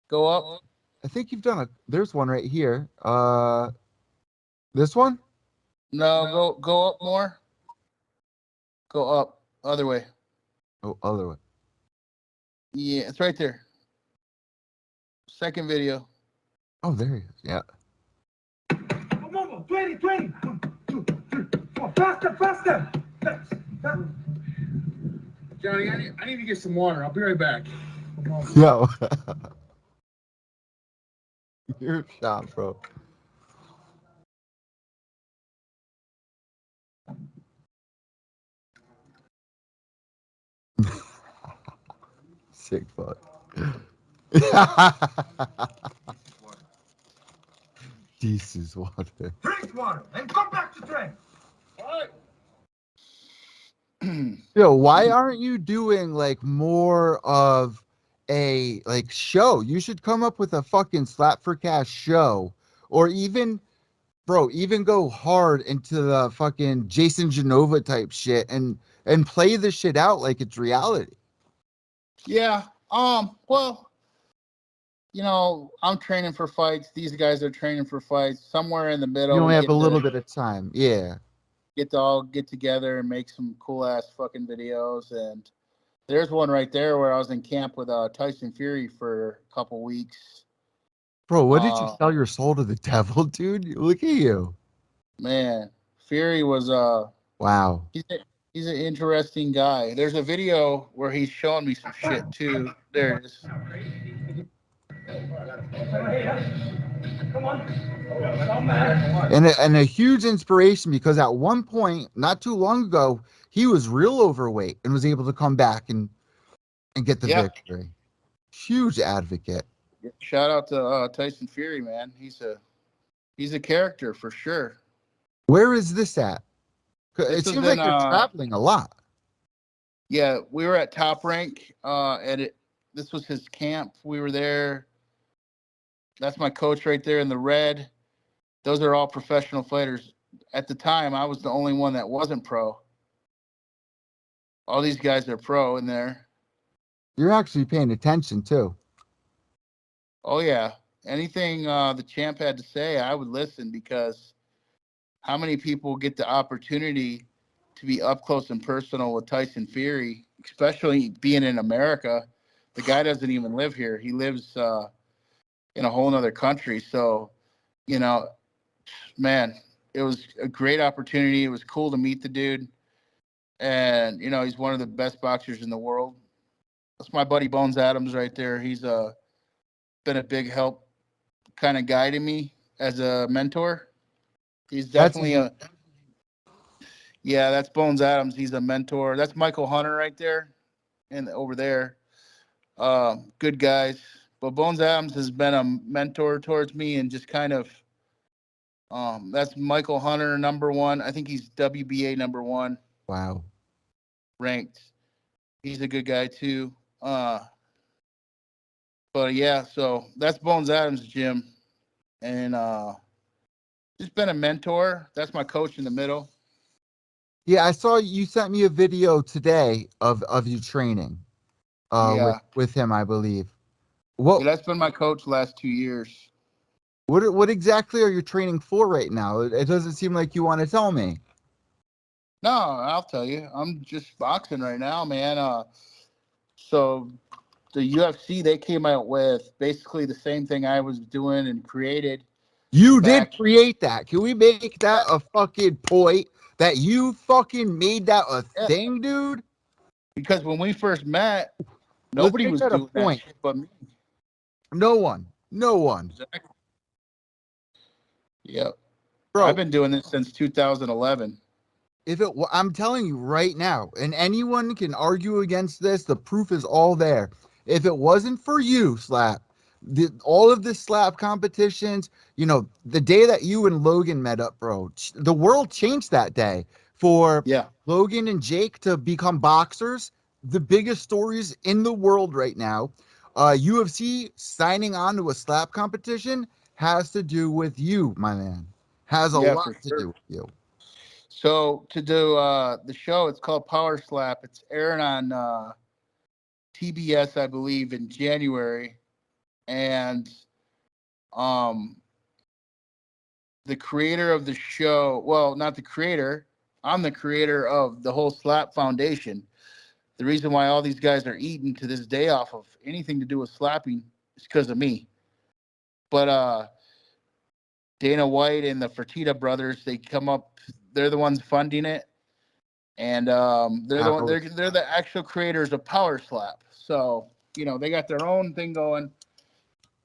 Go up. I think you've done there's one right here. This one? No, go up more. Go up. Other way. Oh, other way. Yeah, it's right there. Second video. Oh, there he is. Yeah. Come on, 20, 20. 1, 2, 3, 4. Faster, faster. Johnny, I need to get some water. I'll be right back. Yo. You're shot, bro. Sick fuck. This is water. Drink water and come back to train. All right. Yo, why aren't you doing like more of a like show? You should come up with a fucking slap for cash show, or even, bro, even go hard into the fucking Jason Genova type shit and play the shit out like it's reality. Yeah. Well, you know, I'm training for fights. These guys are training for fights. Somewhere in the middle, You only we have a little bit of time. Yeah. get to all get together and make some cool ass fucking videos. And there's one right there where I was in camp with Tyson Fury for a couple weeks. Bro, what did you sell your soul to the devil, dude? Look at you. Man, Fury was Wow. he's an interesting guy. There's a video where he's showing me some shit too. There it is. Come on. And a huge inspiration because at one point, not too long ago, he was real overweight and was able to come back and get the victory. Huge advocate. Shout out to Tyson Fury, man. He's a character for sure. Where is this at? It seems like you're traveling a lot. Yeah, we were at Top Rank. This was his camp. We were there. That's my coach right there in the red. Those are all professional fighters. At the time, I was the only one that wasn't pro. All these guys are pro in there. You're actually paying attention too. Oh yeah, anything the champ had to say, I would listen, because how many people get the opportunity to be up close and personal with Tyson Fury, especially being in America? The guy doesn't even live here. He lives in a whole other country. So, you know, man, it was a great opportunity. It was cool to meet the dude. and he's one of the best boxers in the world. That's my buddy Bones Adams right there. He's been a big help, kind of guiding me as a mentor. He's definitely that's Bones Adams. He's a mentor. That's Michael Hunter right there, and over there. Good guys. But Bones Adams has been a mentor towards me, and just kind of that's Michael Hunter, number one. I think he's WBA number one. Wow. Ranked. He's a good guy too. But yeah, so that's Bones Adams' gym. And just been a mentor. That's my coach in the middle. Yeah, I saw you sent me a video today of you training with him, I believe. Yeah, that's been my coach last 2 years. What exactly are you training for right now? It doesn't seem like you want to tell me. No, I'll tell you. I'm just boxing right now, man. So the UFC, they came out with basically the same thing I was doing and created. You did create that. Can we make that a fucking point that you fucking made that a thing, dude? Because when we first met, nobody was doing that shit but me. No one. Exactly. Yep. Bro, I've been doing this since 2011. I'm telling you right now, and anyone can argue against this, the proof is all there. If it wasn't for you, Slap, all of the slap competitions, the day that you and Logan met up, bro, the world changed that day for Logan and Jake to become boxers. The biggest stories in the world right now. UFC signing on to a slap competition has to do with you, my man. Has a lot to do with you. So to do the show, it's called Power Slap. It's airing on TBS, I believe, in January. And the creator of the show, well, not the creator, I'm the creator of the whole Slap Foundation. The reason why all these guys are eating to this day off of anything to do with slapping is because of me. But Dana White and the Fertitta brothers, they're the ones funding it. And they're the actual creators of Power Slap. So, they got their own thing going.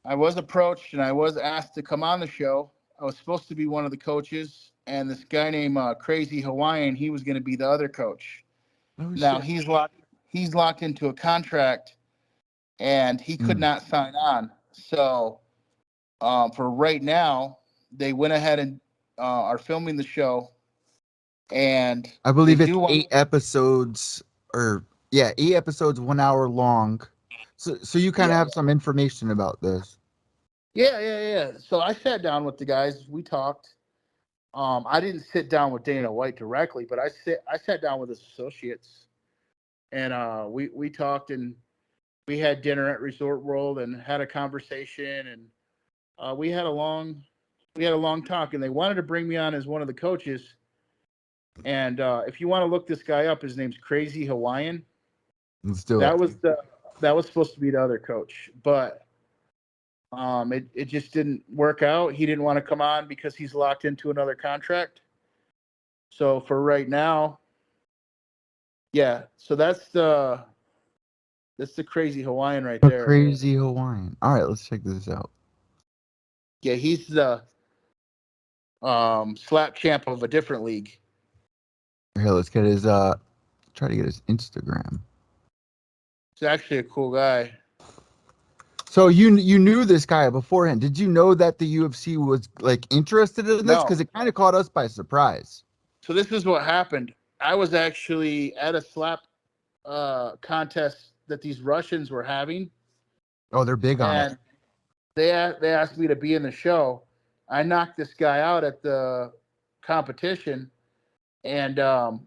I was approached and I was asked to come on the show. I was supposed to be one of the coaches, and this guy named Crazy Hawaiian, he was going to be the other coach. Now he's locked into a contract, and he could not sign on. So for right now, they went ahead and are filming the show. And I believe it's 8 episodes, 8 episodes, 1 hour long. So you kind of have some information about this. Yeah. So I sat down with the guys. We talked. I didn't sit down with Dana White directly, but I sat down with his associates, and we talked, and we had dinner at Resort World and had a conversation, and we had a long talk, and they wanted to bring me on as one of the coaches. And if you want to look this guy up, his name's Crazy Hawaiian. Let's do it. That was supposed to be the other coach, but it just didn't work out. He didn't want to come on because he's locked into another contract. So for right now, so that's the Crazy Hawaiian right there. Crazy Hawaiian. All right, let's check this out. Yeah, he's the slap champ of a different league. Here, let's get his try to get his Instagram. He's actually a cool guy. So you knew this guy beforehand. Did you know that the UFC was interested in this? Because it kind of caught us by surprise. So this is what happened. I was actually at a slap contest that these Russians were having. Oh, they're big on it. They asked me to be in the show. I knocked this guy out at the competition, and the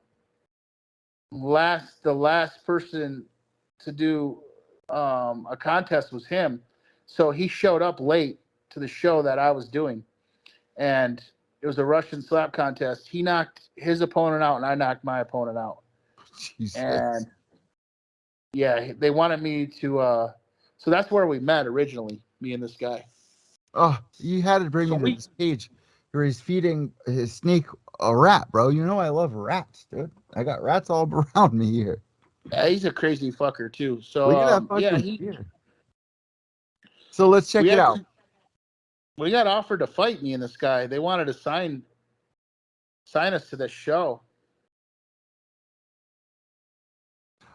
last person to do a contest was him. So he showed up late to the show that I was doing, and it was a Russian slap contest. He knocked his opponent out, and I knocked my opponent out. Jesus. And yeah, they wanted me to. So that's where we met originally, me and this guy. Oh, you had to bring me to this page where he's feeding his snake a rat, bro. You know I love rats, dude. I got rats all around me here. Yeah, he's a crazy fucker too. So Look at that yeah, fucking beard. So let's check it out. We got offered to fight me and this guy. They wanted to sign us to this show.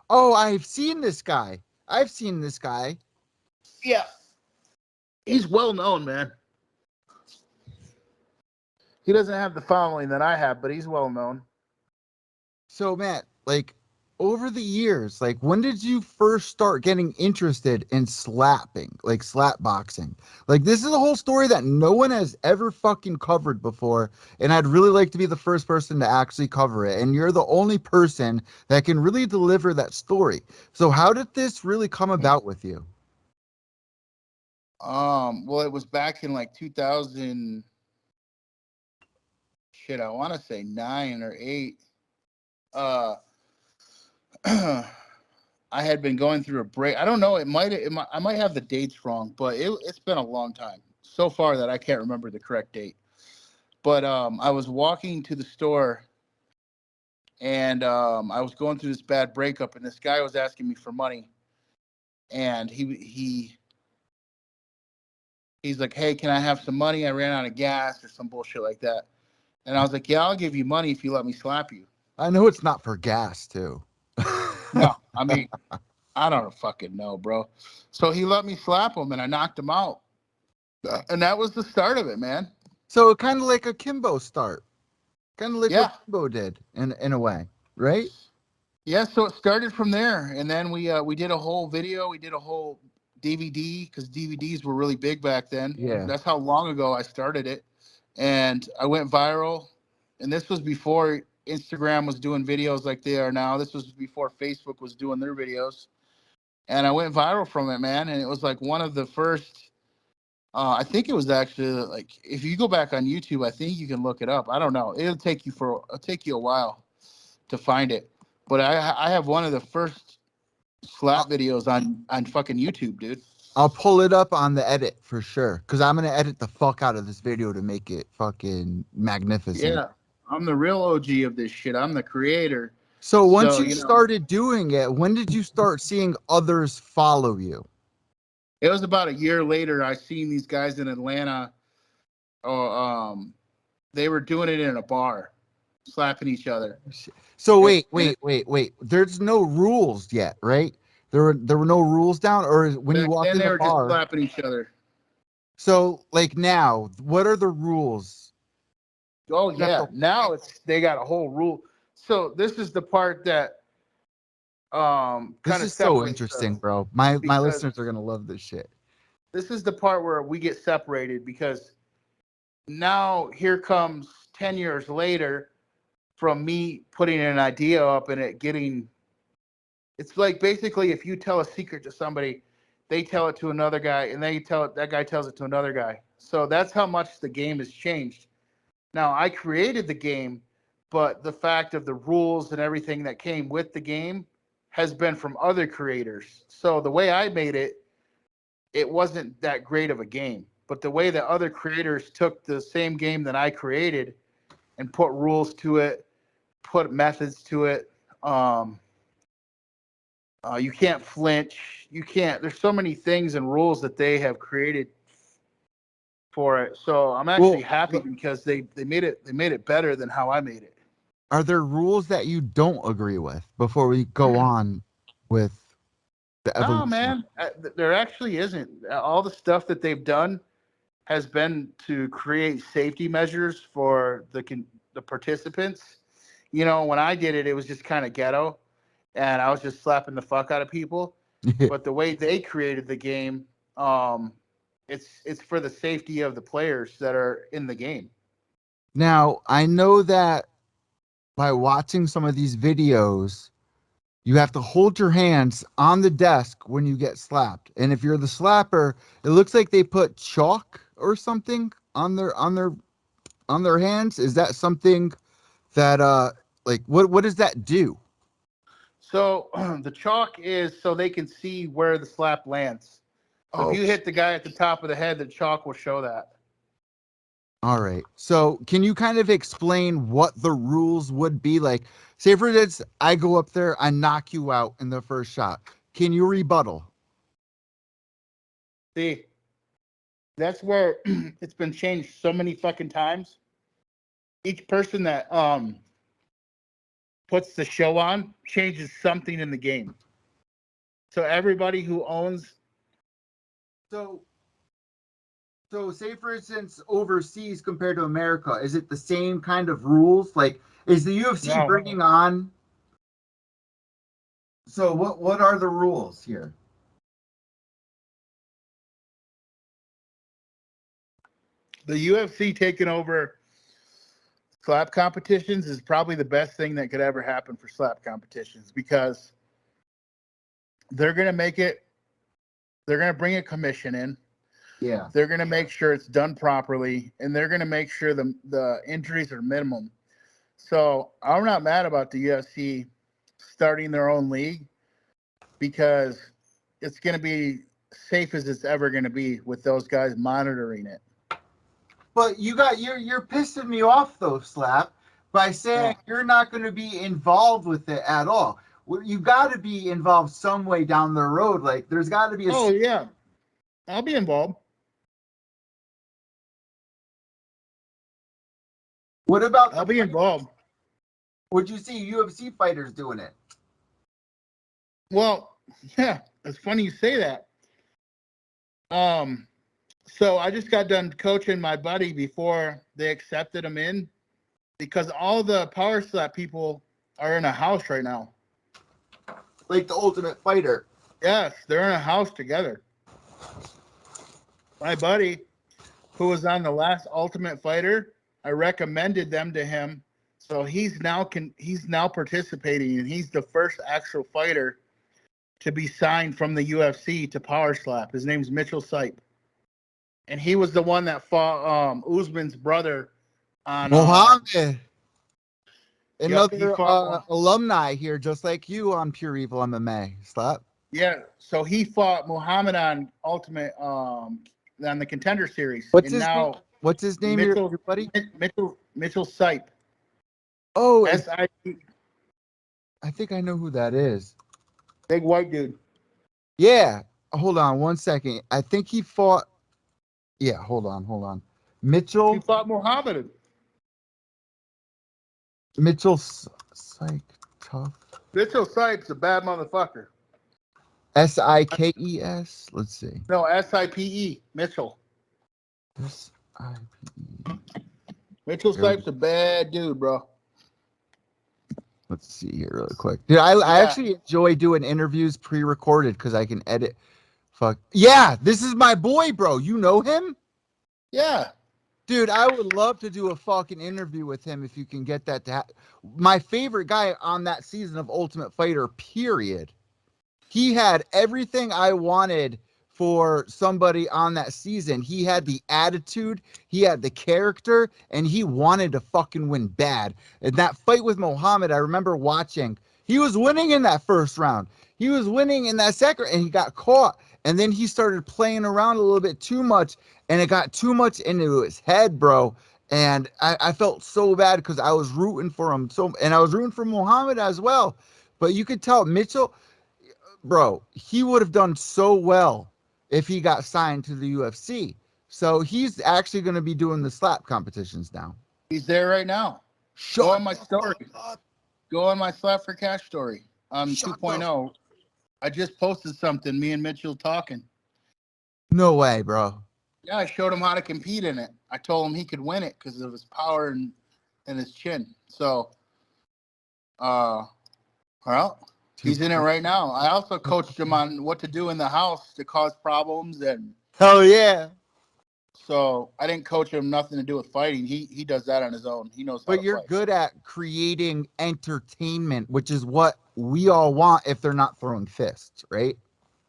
Oh, I've seen this guy. Yeah. He's well known, man. He doesn't have the following that I have, but he's well known. So, Matt, like over the years, like when did you first start getting interested in slapping, like slap boxing? Like this is a whole story that no one has ever fucking covered before, and I'd really like to be the first person to actually cover it. And you're the only person that can really deliver that story. So, how did this really come about with you? Well, it was back in like 2000. Shit, I want to say 9 or 8. I had been going through a break. I don't know. I might have the dates wrong, but it's been a long time so far that I can't remember the correct date. But I was walking to the store, and I was going through this bad breakup, and this guy was asking me for money, and he's like, "Hey, can I have some money? I ran out of gas," or some bullshit like that. And I was like, "Yeah, I'll give you money if you let me slap you." I know it's not for gas, too. No, I mean, I don't fucking know, bro. So he let me slap him, and I knocked him out. And that was the start of it, man. So, kind of like a Kimbo start, kind of like Yeah. what Kimbo did in a way, right? Yeah, so it started from there, and then we did a whole video, we did a whole DVD because DVDs were really big back then. Yeah. That's how long ago I started it, and I went viral. And this was before Instagram was doing videos like they are now. This was before Facebook was doing their videos, and I went viral from it, man. And it was like one of the first. I think it was actually like if you go back on YouTube, I think you can look it up. I don't know. It'll take you a while to find it. But I have one of the first slap videos on fucking YouTube, dude. I'll pull it up on the edit for sure, because I'm gonna edit the fuck out of this video to make it fucking magnificent. Yeah, I'm the real OG of this shit. I'm the creator. So once So, you started doing it, when did you start seeing others follow you? it was about a year later. I seen these guys in Atlanta. They were doing it in a bar, slapping each other. So wait. There's no rules yet, right? There were no rules down, or when you Back walked then, in they the were just bar. slapping each other. So like now, what are the rules? Oh You have yeah, to- now they got a whole rule. So this is the part that This kind of is so separates interesting, us, bro. My because listeners are gonna love this shit. this is the part where we get separated, because now here comes 10 years later from me putting an idea up and it getting, it's like basically if you tell a secret to somebody, they tell it to another guy, and that guy tells it to another guy. So that's how much the game has changed. Now, I created the game, but the fact of the rules and everything that came with the game has been from other creators. So the way I made it, it wasn't that great of a game. But the way that other creators took the same game that I created and put rules to it, put methods to it, you can't flinch. You can't. There's so many things and rules that they have created for it. So I'm actually happy because they made it better than how I made it. Are there rules that you don't agree with before we go on with the No, evolution? man, there actually isn't. All the stuff that they've done has been to create safety measures for the participants. You know, when I did it, it was just kind of ghetto, and I was just slapping the fuck out of people. But the way they created the game, it's for the safety of the players that are in the game. Now, I know that by watching some of these videos, you have to hold your hands on the desk when you get slapped. And if you're the slapper, it looks like they put chalk or something on their hands. Is that something that like what does that do? So the chalk is so they can see where the slap lands. So if Oh, you hit the guy at the top of the head, the chalk will show that. All right. So can you kind of explain what the rules would be? Like, say for instance, I go up there, I knock you out in the first shot. Can you rebuttal? See, that's where it's been changed so many fucking times. Each person that puts the show on changes something in the game. So everybody who owns So say for instance, overseas compared to America, is it the same kind of rules? Like, is the UFC No. bringing on? So what are the rules here? The UFC taking over slap competitions is probably the best thing that could ever happen for slap competitions, because they're going to make it, they're going to bring a commission in. Yeah. They're going to make sure it's done properly, and they're going to make sure the injuries are minimum. So I'm not mad about the UFC starting their own league, because it's going to be safe as it's ever going to be with those guys monitoring it. But you're pissing me off though, Slap, by saying you're not going to be involved with it at all. You got to be involved some way down the road. Like there's got to be a. Oh yeah, I'll be involved. What about I'll be involved. Would you see UFC fighters doing it? Well, yeah, it's funny you say that. So I just got done coaching my buddy before they accepted him in, because all the power slap people are in a house right now. Like the Ultimate Fighter. Yes, they're in a house together. My buddy, who was on the last Ultimate Fighter, I recommended them to him. So he's now participating, and he's the first actual fighter to be signed from the UFC to power slap. His name's Mitchell Sipe. And he was the one that fought Usman's brother on Mohammed. Another fought, alumni here, just like you on Pure EVil MMA. Slap. yeah. So he fought Muhammad on Ultimate on the Contender Series. What's and his now name? What's his name, Mitchell, your buddy? Mitchell Sipe. Oh, S-I-P. I think I know who that is. Big white dude. Yeah. Hold on one second. I think he fought. Yeah, hold on. Mitchell. He fought Muhammad. Mitchell Psych Tough. Mitchell Sipe's a bad motherfucker. Sikes. Let's see. No, S-I-P-E. Mitchell. S-I-P-E. Mitchell Sipe's a bad dude, bro. Let's see here really quick. Dude, I actually enjoy doing interviews pre-recorded because I can edit. Fuck. Yeah, this is my boy, bro. You know him? Yeah. Dude, I would love to do a fucking interview with him if you can get that to my favorite guy on that season of Ultimate Fighter, period. He had everything I wanted for somebody on that season. He had the attitude, he had the character, and he wanted to fucking win bad. And that fight with Muhammad, I remember watching. He was winning in that first round. He was winning in that second, and he got caught. And then he started playing around a little bit too much, and it got too much into his head, bro. And I felt so bad because I was rooting for him. And I was rooting for Muhammad as well. But you could tell Mitchell, bro, he would have done so well if he got signed to the UFC. So he's actually going to be doing the slap competitions now. He's there right now. Go on my story. Go on my Slap for Cash story. 2.0. I just posted something, me and Mitchell talking. No way, bro. Yeah, I showed him how to compete in it. I told him he could win it because of his power and his chin. So, well, he's in it right now. I also coached him on what to do in the house to cause problems. And hell yeah. So I didn't coach him nothing to do with fighting. He does that on his own. He knows how to you're fight. good at creating entertainment, which is what we all want if they're not throwing fists, right?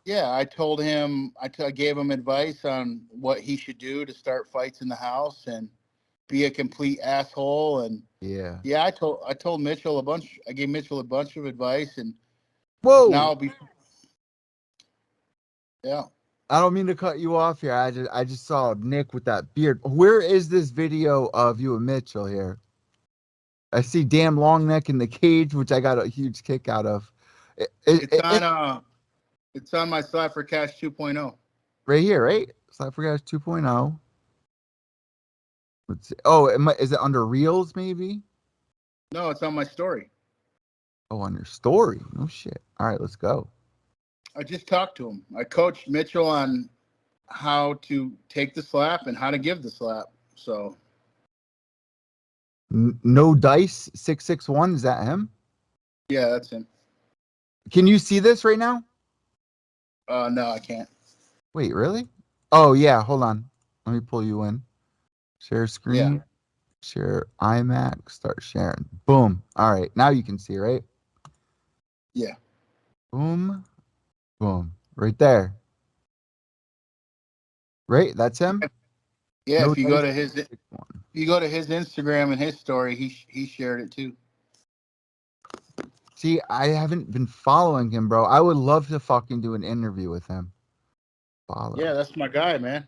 Yeah, I told him, I gave him advice on what he should do to start fights in the house and be a complete asshole. And I told Mitchell I gave Mitchell a bunch of advice, and whoa. now I don't mean to cut you off here. I just saw Nick with that beard. Where is this video of you and Mitchell here? I see damn long neck in the cage, which I got a huge kick out of. It's on my Slap for Cash 2.0. Right here, right? So I forgot 2.0. Let's see. Oh, is it under Reels maybe? No, it's on my story. Oh, on your story. No shit. All right, let's go. I just talked to him. I coached Mitchell on how to take the slap and how to give the slap. So No Dice 661, is that him? yeah, that's him. Can you see this right now? No, I can't. Wait, really? Oh yeah, hold on. Let me pull you in. Share screen. Yeah. Share iMac. Start sharing. Boom. All right, now you can see, right? Yeah. Boom. Boom. Right there. Right? That's him? Yeah, No if you go to Dice his 661. you go to his Instagram and his story, he shared it too. See, I haven't been following him, bro. I would love to fucking do an interview with him. Follow. Yeah, that's my guy, man.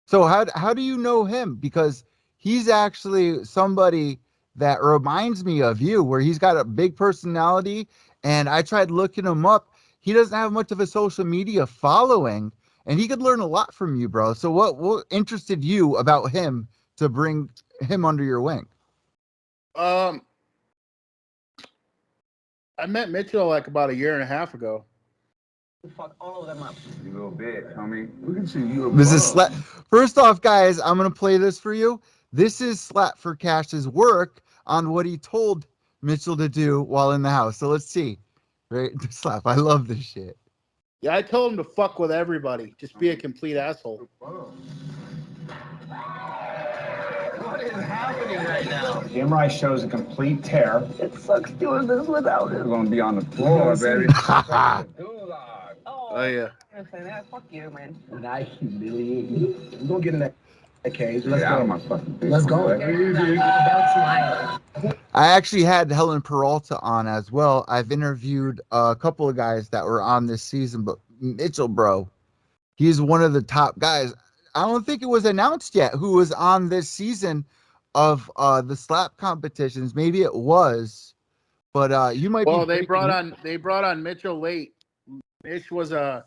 So how do you know him? Because he's actually somebody that reminds me of you, where he's got a big personality. And I tried looking him up. He doesn't have much of a social media following, and he could learn a lot from you, bro. So what interested you about him to bring him under your wing? I met Mitchell like about a year and a half ago. Fuck all of them up. You little bitch, homie. We can see you. This is slap. First off, guys, I'm gonna play this for you. This is Slap for Cash's work on what he told Mitchell to do while in the house. So let's see. Right, Slap. I love this shit. Yeah, I told him to fuck with everybody. Just be a complete asshole. What is happening right now? The MRI shows a complete tear. It sucks doing this without We're him. gonna be on the floor, baby. Oh yeah. Fuck you, man. And I humiliate you. We're gonna get in that cage. Let's Get out go. of my fucking face. Let's go. Don't smile. I actually had Helen Peralta on as well. I've interviewed a couple of guys that were on this season, but Mitchell, bro, he's one of the top guys. I don't think it was announced yet who was on this season of the slap competitions. Maybe it was, but you might Well, be. they brought on Mitchell late. Mitch was a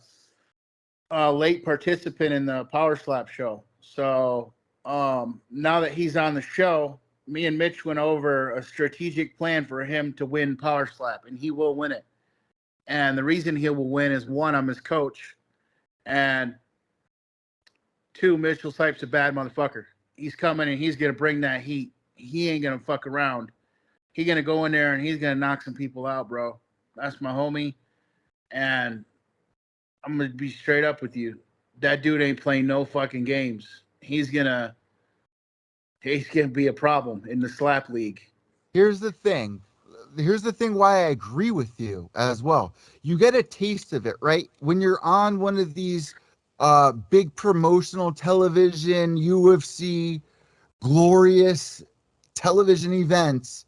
late participant in the Power Slap show. So now that he's on the show, me and Mitch went over a strategic plan for him to win Power Slap, and he will win it. And the reason he will win is, one, I'm his coach, and two, Mitchell Stipe's a bad motherfucker. He's coming and he's gonna bring that heat. He ain't gonna fuck around. He's gonna go in there and he's gonna knock some people out, bro. That's my homie. And I'm gonna be straight up with you. That dude ain't playing no fucking games. He's gonna be a problem in the slap league. Here's the thing. Here's the thing why I agree with you as well. You get a taste of it, right? When you're on one of these big promotional television, UFC, glorious television events,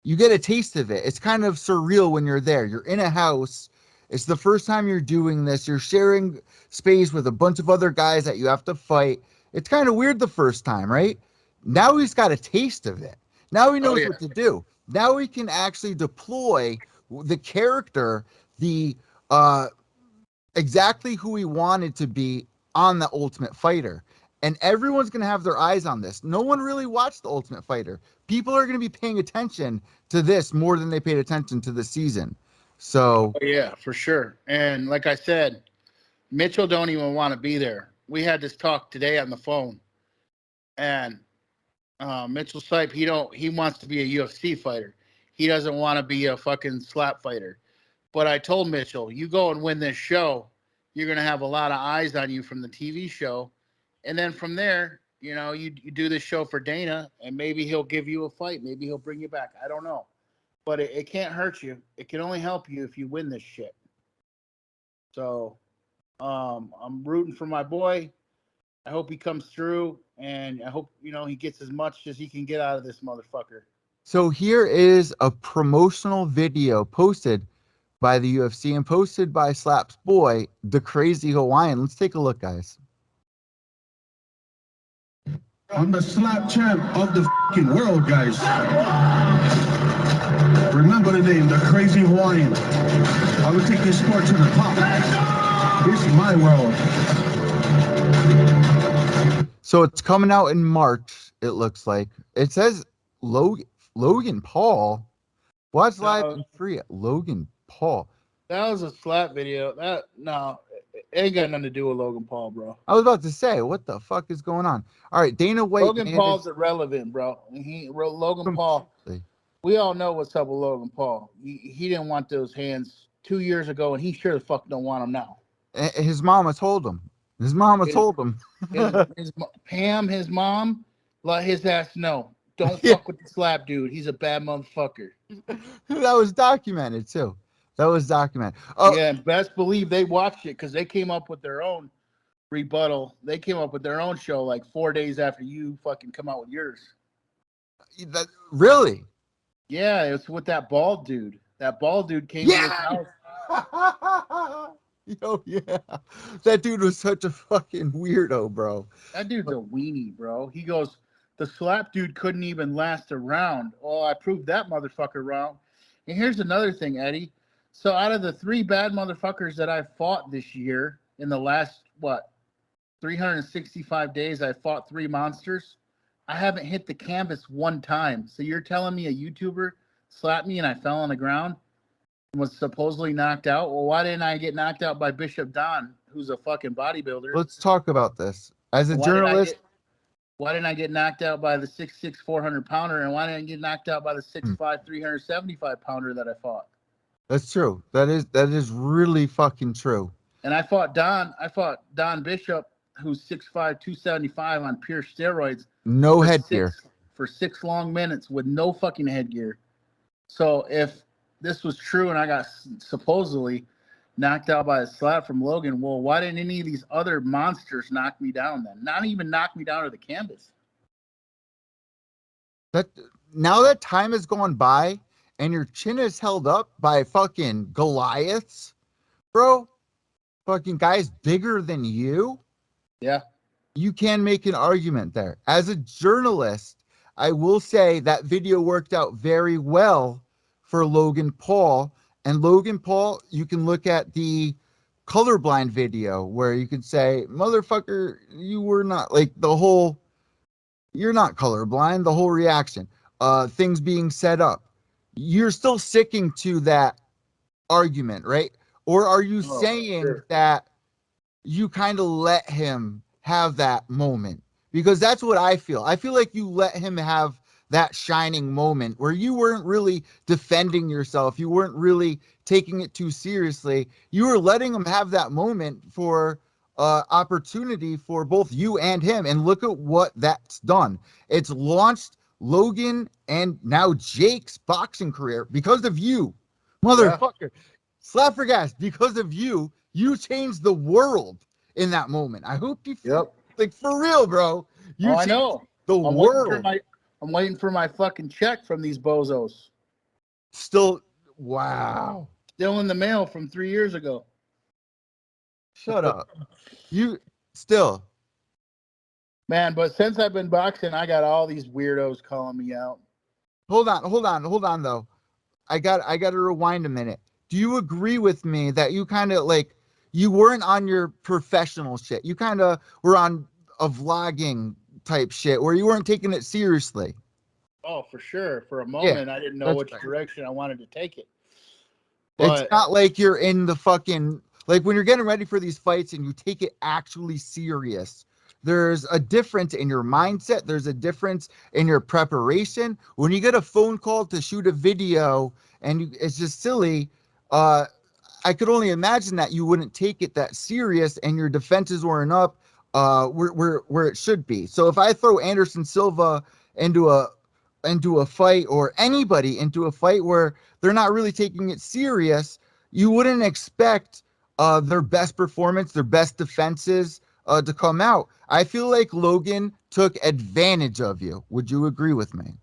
you get a taste of it. It's kind of surreal when you're there. You're in a house. It's the first time you're doing this. You're sharing space with a bunch of other guys that you have to fight. It's kind of weird the first time, right? Now he's got a taste of it. Now he knows what to do. Now he can actually deploy the character, the exactly who he wanted to be on the Ultimate Fighter. And everyone's going to have their eyes on this. No one really watched the Ultimate Fighter. People are going to be paying attention to this more than they paid attention to the season. So yeah, for sure. And like I said, Mitchell don't even want to be there. We had this talk today on the phone, and Mitchell Stipe, he wants to be a UFC fighter. He doesn't want to be a fucking slap fighter. But I told Mitchell, you go and win this show, you're going to have a lot of eyes on you from the TV show. And then from there, you do this show for Dana, and maybe he'll give you a fight. Maybe he'll bring you back. I don't know. But it can't hurt you. It can only help you if you win this shit. So I'm rooting for my boy. I hope he comes through, and I hope, he gets as much as he can get out of this motherfucker. here is a promotional video posted by the UFC and posted by Slap's boy, the Crazy Hawaiian. Let's take a look, guys. I'm the slap champ of the fucking world, guys. Remember the name, the Crazy Hawaiian. I will take this sport to the top. This is my world. So it's coming out in March, it looks like. It says Logan Paul. Watch live and free at Logan Paul. That was a slap video. It ain't got nothing to do with Logan Paul, bro. I was about to say, what the fuck is going on? All right, Dana White. Logan Paul's irrelevant, bro. Logan Paul. We all know what's up with Logan Paul. He didn't want those hands 2 years ago, and he sure the fuck don't want them now. His mama told him. His mom, his mom, let his ass know. Don't fuck with the slap dude. He's a bad motherfucker. That was documented too. Oh, yeah, and best believe they watched it because they came up with their own rebuttal. They came up with their own show like 4 days after you fucking come out with yours. Really? Yeah, it's with that bald dude. That bald dude came to his house. Yo, yeah. That dude was such a fucking weirdo, bro. That dude's a weenie, bro. He goes, the slap dude couldn't even last a round. Oh, I proved that motherfucker wrong. And here's another thing, Eddie. So out of the 3 bad motherfuckers that I fought this year, in the last, 365 days, I fought 3 monsters. I haven't hit the canvas 1 time. So you're telling me a YouTuber slapped me and I fell on the ground and was supposedly knocked out? Well, why didn't I get knocked out by Bishop Don, who's a fucking bodybuilder? Let's talk about this. As a journalist... Why didn't I get knocked out by the 6'6", 400-pounder, and why didn't I get knocked out by the 6'5", 375-pounder that I fought? That's true. That is really fucking true. And I fought Don Bishop, who's 6'5", 275 on pure steroids. No headgear. For 6 long minutes with no fucking headgear. So if this was true and I got supposedly knocked out by a slap from Logan, well, why didn't any of these other monsters knock me down then? Not even knock me down to the canvas. Now that time has gone by and your chin is held up by fucking Goliaths, bro, fucking guys bigger than you. Yeah. You can make an argument there. As a journalist, I will say that video worked out very well for Logan Paul. And Logan Paul, you can look at the colorblind video where you could say, motherfucker, you were not you're not colorblind, the whole reaction, things being set up. You're still sticking to that argument, right? Or are you saying that you kind of let him have that moment? Because that's what I feel. I feel like you let him have that shining moment where you weren't really defending yourself. You weren't really taking it too seriously. You were letting him have that moment for opportunity for both you and him. And look at what that's done. It's launched Logan and now Jake's boxing career because of you, motherfucker. Yeah. Slap for gas. Because of you, you changed the world in that moment. I hope you feel like for real, bro. I know the world. I'm waiting for my fucking check from these bozos. Still, wow. Still in the mail from 3 years ago. Shut up. You still. Man, but since I've been boxing, I got all these weirdos calling me out. Hold on though. I got to rewind a minute. Do you agree with me that you kind of you weren't on your professional shit? You kind of were on a vlogging type shit where you weren't taking it seriously. Oh, for sure. For a moment, I didn't know which direction I wanted to take it. But it's not like you're in the fucking, when you're getting ready for these fights and you take it actually serious, there's a difference in your mindset. There's a difference in your preparation. When you get a phone call to shoot a video and it's just silly, I could only imagine that you wouldn't take it that serious and your defenses weren't up where it should be. So if I throw Anderson Silva into a fight, or anybody into a fight where they're not really taking it serious, you wouldn't expect their best performance, their best defenses to come out. I feel like Logan took advantage of you. Would you agree with me?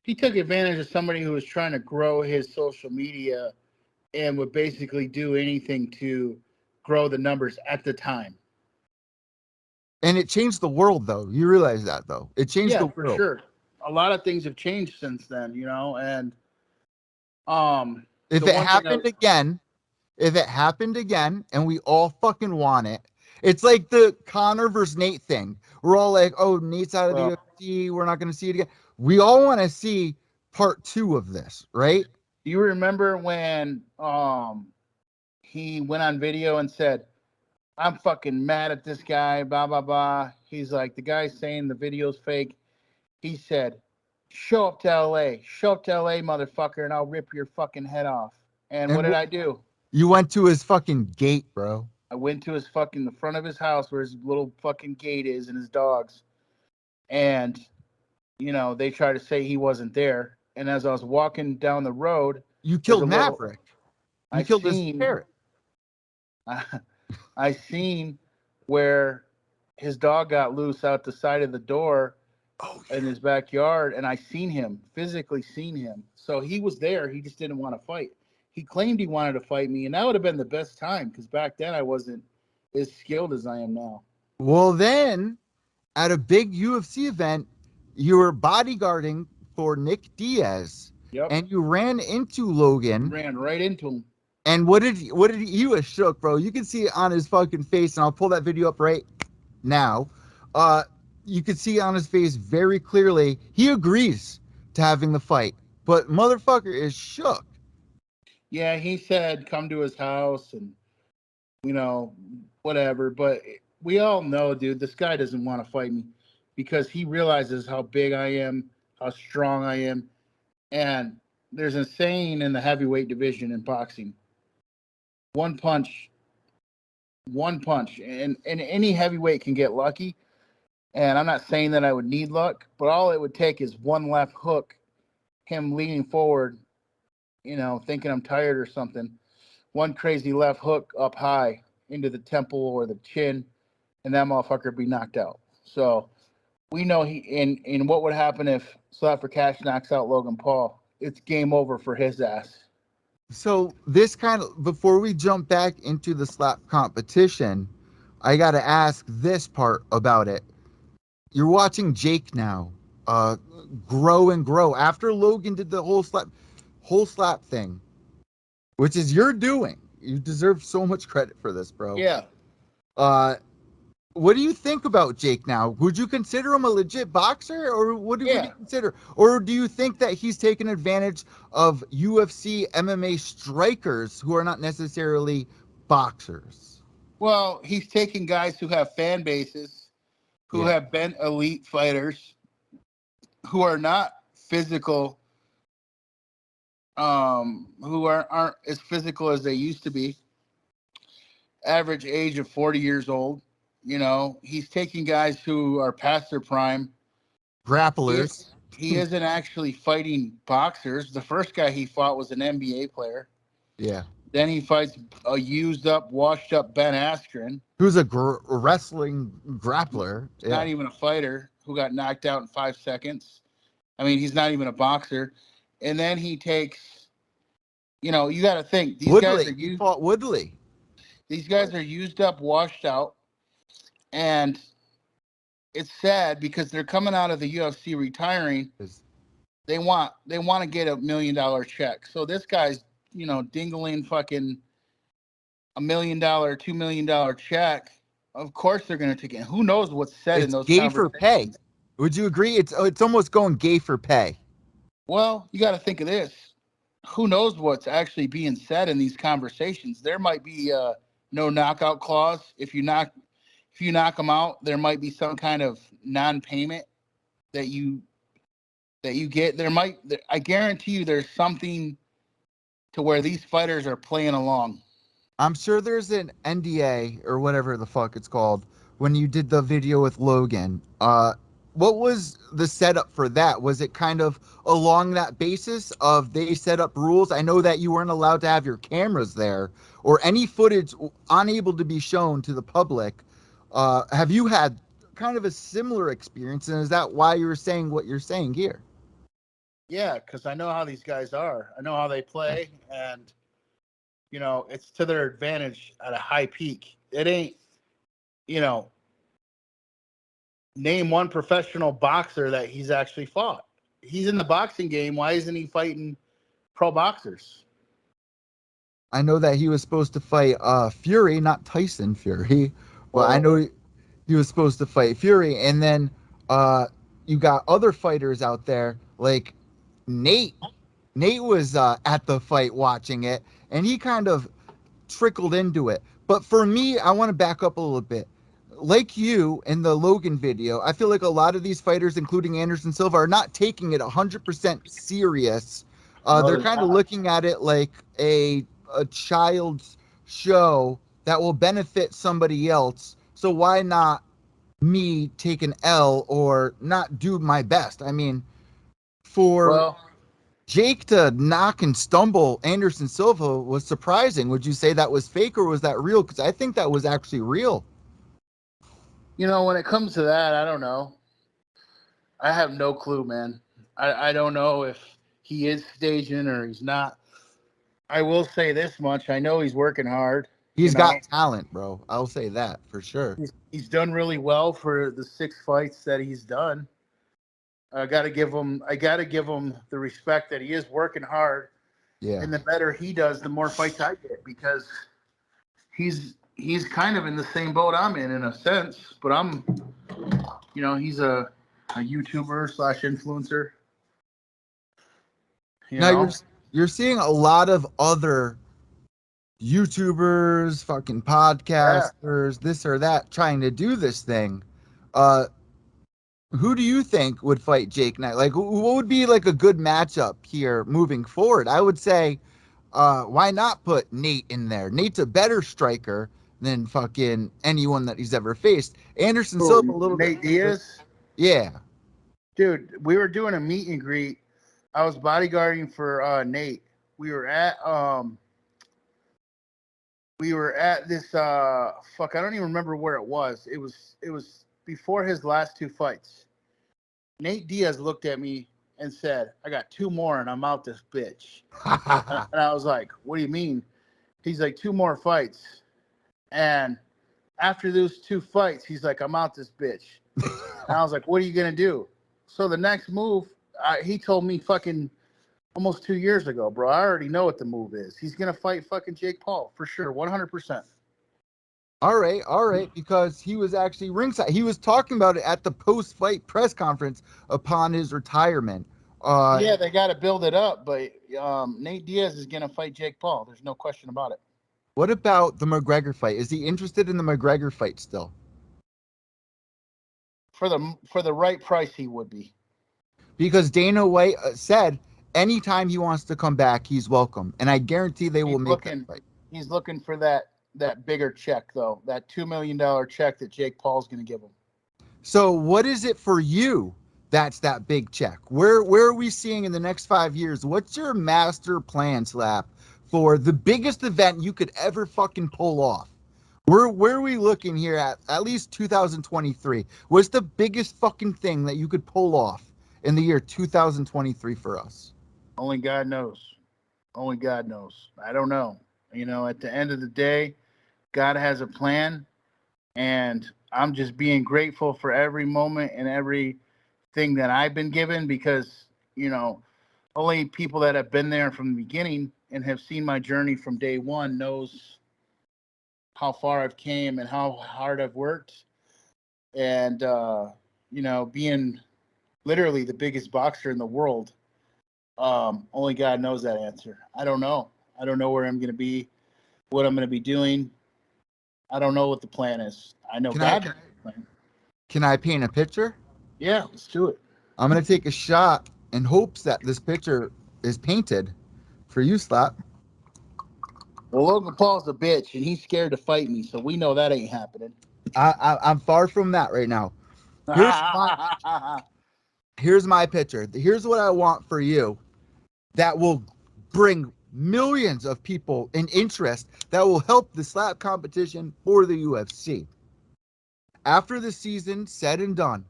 He took advantage of somebody who was trying to grow his social media and would basically do anything to grow the numbers at the time. And it changed the world, though. You realize that, though. It changed the For world. sure. A lot of things have changed since then, you know, and If it happened again, and we all fucking want it, it's like the Conor versus Nate thing. We're all like, oh, Nate's out of the UFC. We're not going to see it again. We all want to see part 2 of this, right? Do you remember when he went on video and said, I'm fucking mad at this guy, blah, blah, blah. He's like, the guy's saying the video's fake. He said, show up to LA, motherfucker, and I'll rip your fucking head off. And what did I do? You went to his fucking gate, bro. I went to his fucking, the front of his house where his little fucking gate is and his dogs. And, you know, they tried to say he wasn't there. And as I was walking down the road, you killed Maverick. You killed his parrot. I seen where his dog got loose out the side of the door in his backyard, and I physically seen him. So he was there. He just didn't want to fight. He claimed he wanted to fight me, and that would have been the best time because back then I wasn't as skilled as I am now. Well, then at a big UFC event, you were bodyguarding for Nick Diaz, and you ran into Logan. Ran right into him. And what did he was shook, bro. You can see it on his fucking face, and I'll pull that video up right now. You can see on his face very clearly he agrees to having the fight, but motherfucker is shook. Yeah, he said come to his house and, you know, whatever. But we all know, dude, this guy doesn't want to fight me because he realizes how big I am, how strong I am. And there's a saying in the heavyweight division in boxing. One punch, and any heavyweight can get lucky. And I'm not saying that I would need luck, but all it would take is one left hook, him leaning forward, you know, thinking I'm tired or something. One crazy left hook up high into the temple or the chin, and that motherfucker would be knocked out. So we know and what would happen if Slap for Cash knocks out Logan Paul? It's game over for his ass. So this before we jump back into the slap competition, I got to ask this part about it. You're watching Jake now grow and grow after Logan did the whole slap thing, which is your doing. You deserve so much credit for this, bro. Yeah. What do you think about Jake now? Would you consider him a legit boxer, or what do you consider? Or do you think that he's taken advantage of UFC MMA strikers who are not necessarily boxers? Well, he's taking guys who have fan bases, who have been elite fighters, who are not physical, who aren't as physical as they used to be. Average age of 40 years old. You know, he's taking guys who are past their prime. Grapplers. He isn't actually fighting boxers. The first guy he fought was an NBA player. Yeah. Then he fights a used up, washed up Ben Askren. Who's a wrestling grappler. Not even a fighter, who got knocked out in 5 seconds. I mean, he's not even a boxer. And then he takes, you know, you got to think. These guys are he fought Woodley. These guys are used up, washed out. And it's sad because they're coming out of the UFC retiring. They want to get $1 million check. So this guy's, you know, dingling fucking $1 million, $2 million check. Of course they're going to take it. Who knows what's said in those gay for pay. Would you agree? It's almost going gay for pay. Well, you got to think of this. Who knows what's actually being said in these conversations? There might be no knockout clause. If you knock them out, there might be some kind of non-payment that you get. I guarantee you there's something to where these fighters are playing along. I'm sure there's an NDA or whatever the fuck it's called when you did the video with Logan. What was the setup for that? Was it kind of along that basis of they set up rules? I know that you weren't allowed to have your cameras there or any footage unable to be shown to the public. Have you had kind of a similar experience, and is that why you're saying what you're saying here? Yeah, because I know how these guys are. I know how they play, and it's to their advantage at a high peak. It ain't, name one professional boxer that he's actually fought. He's in the boxing game. Why isn't he fighting pro boxers? I know that he was supposed to fight Fury, not Tyson Fury, but I know he was supposed to fight Fury. And then you got other fighters out there like Nate. Nate was at the fight watching it, and he kind of trickled into it. But for me, I want to back up a little bit. Like you in the Logan video, I feel like a lot of these fighters, including Anderson Silva, are not taking it 100% serious. They're kind of looking at it like a child's show that will benefit somebody else. So why not me take an L or not do my best? I mean, for Jake to knock and stumble Anderson Silva was surprising. Would you say that was fake or was that real? Because I think that was actually real. When it comes to that, I don't know. I have no clue, man. I don't know if he is staging or he's not. I will say this much. I know he's working hard. He's got talent, bro. I'll say that for sure. He's done really well for the 6 fights that he's done. I got to give him the respect that he is working hard. Yeah. And the better he does, the more fights I get, because he's kind of in the same boat I'm in a sense, but I'm he's a YouTuber / influencer. Now you're seeing a lot of other YouTubers, fucking podcasters, this or that, trying to do this thing. Who do you think would fight Jake Knight? Like, what would be like a good matchup here moving forward? I would say, why not put Nate in there? Nate's a better striker than fucking anyone that he's ever faced. Anderson Silva, a little Nate bit. Diaz? Yeah. Dude, we were doing a meet and greet. I was bodyguarding for Nate. We were at this fuck, I don't even remember where it was. It was before his last 2 fights. Nate Diaz looked at me and said, "I got 2 more and I'm out this bitch." And I was like, "What do you mean?" He's like, 2 more fights. And after those 2 fights, he's like, "I'm out this bitch." And I was like, "What are you going to do?" So the next move, he told me fucking almost 2 years ago, bro. I already know what the move is. He's going to fight fucking Jake Paul for sure, 100%. All right, because he was actually ringside. He was talking about it at the post-fight press conference upon his retirement. Yeah, they got to build it up, but Nate Diaz is going to fight Jake Paul. There's no question about it. What about the McGregor fight? Is he interested in the McGregor fight still? For the right price, he would be. Because Dana White said anytime he wants to come back, he's welcome, and I guarantee they will make that fight. He's looking for that bigger check, though, that $2 million check that Jake Paul's going to give him. So what is it for you that's that big check? Where are we seeing in the next 5 years? What's your master plan, Slap, for the biggest event you could ever fucking pull off? Where are we looking here at least 2023? What's the biggest fucking thing that you could pull off in the year 2023 for us? Only God knows. Only God knows. I don't know. At the end of the day, God has a plan, and I'm just being grateful for every moment and everything that I've been given, because, only people that have been there from the beginning and have seen my journey from day one knows how far I've came and how hard I've worked. And, being literally the biggest boxer in the world, only God knows that answer. I don't know. I don't know where I'm going to be, what I'm going to be doing. I don't know what the plan is. I know God. Can I paint a picture? Yeah, let's do it. I'm going to take a shot in hopes that this picture is painted for you, Slap. Well, Logan Paul's a bitch, and he's scared to fight me, so we know that ain't happening. I'm far from that right now. Here's my picture. Here's what I want for you that will bring millions of people in interest, that will help the slap competition for the UFC. After the season said and done,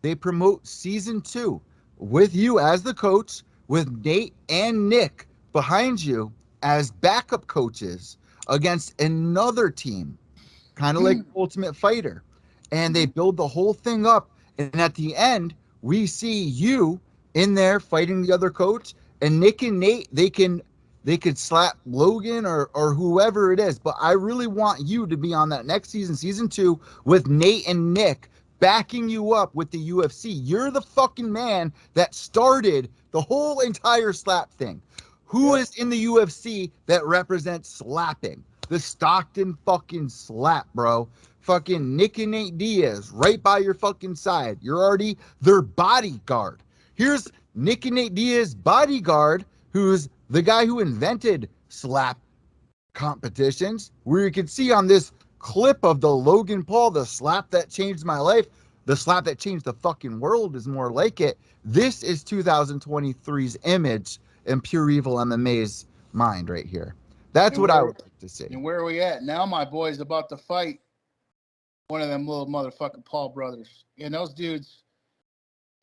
they promote season 2 with you as the coach, with Nate and Nick behind you as backup coaches against another team, kind of like Ultimate Fighter. And they build the whole thing up. And at the end, we see you in there fighting the other coach. And Nick and Nate, they could slap Logan or whoever it is. But I really want you to be on that next season, season 2, with Nate and Nick backing you up with the UFC. You're the fucking man that started the whole entire slap thing. Who is in the UFC that represents slapping? The Stockton fucking slap, bro. Fucking Nick and Nate Diaz right by your fucking side. You're already their bodyguard. Here's Nick and Nate Diaz bodyguard, who's the guy who invented slap competitions, where you can see on this clip of the Logan Paul, the slap that changed my life, the slap that changed the fucking world is more like it. This is 2023's image in Pure EVil MMA's mind right here. That's what I would like to see. And where are we at? Now my boy's about to fight one of them little motherfucking Paul brothers. And those dudes,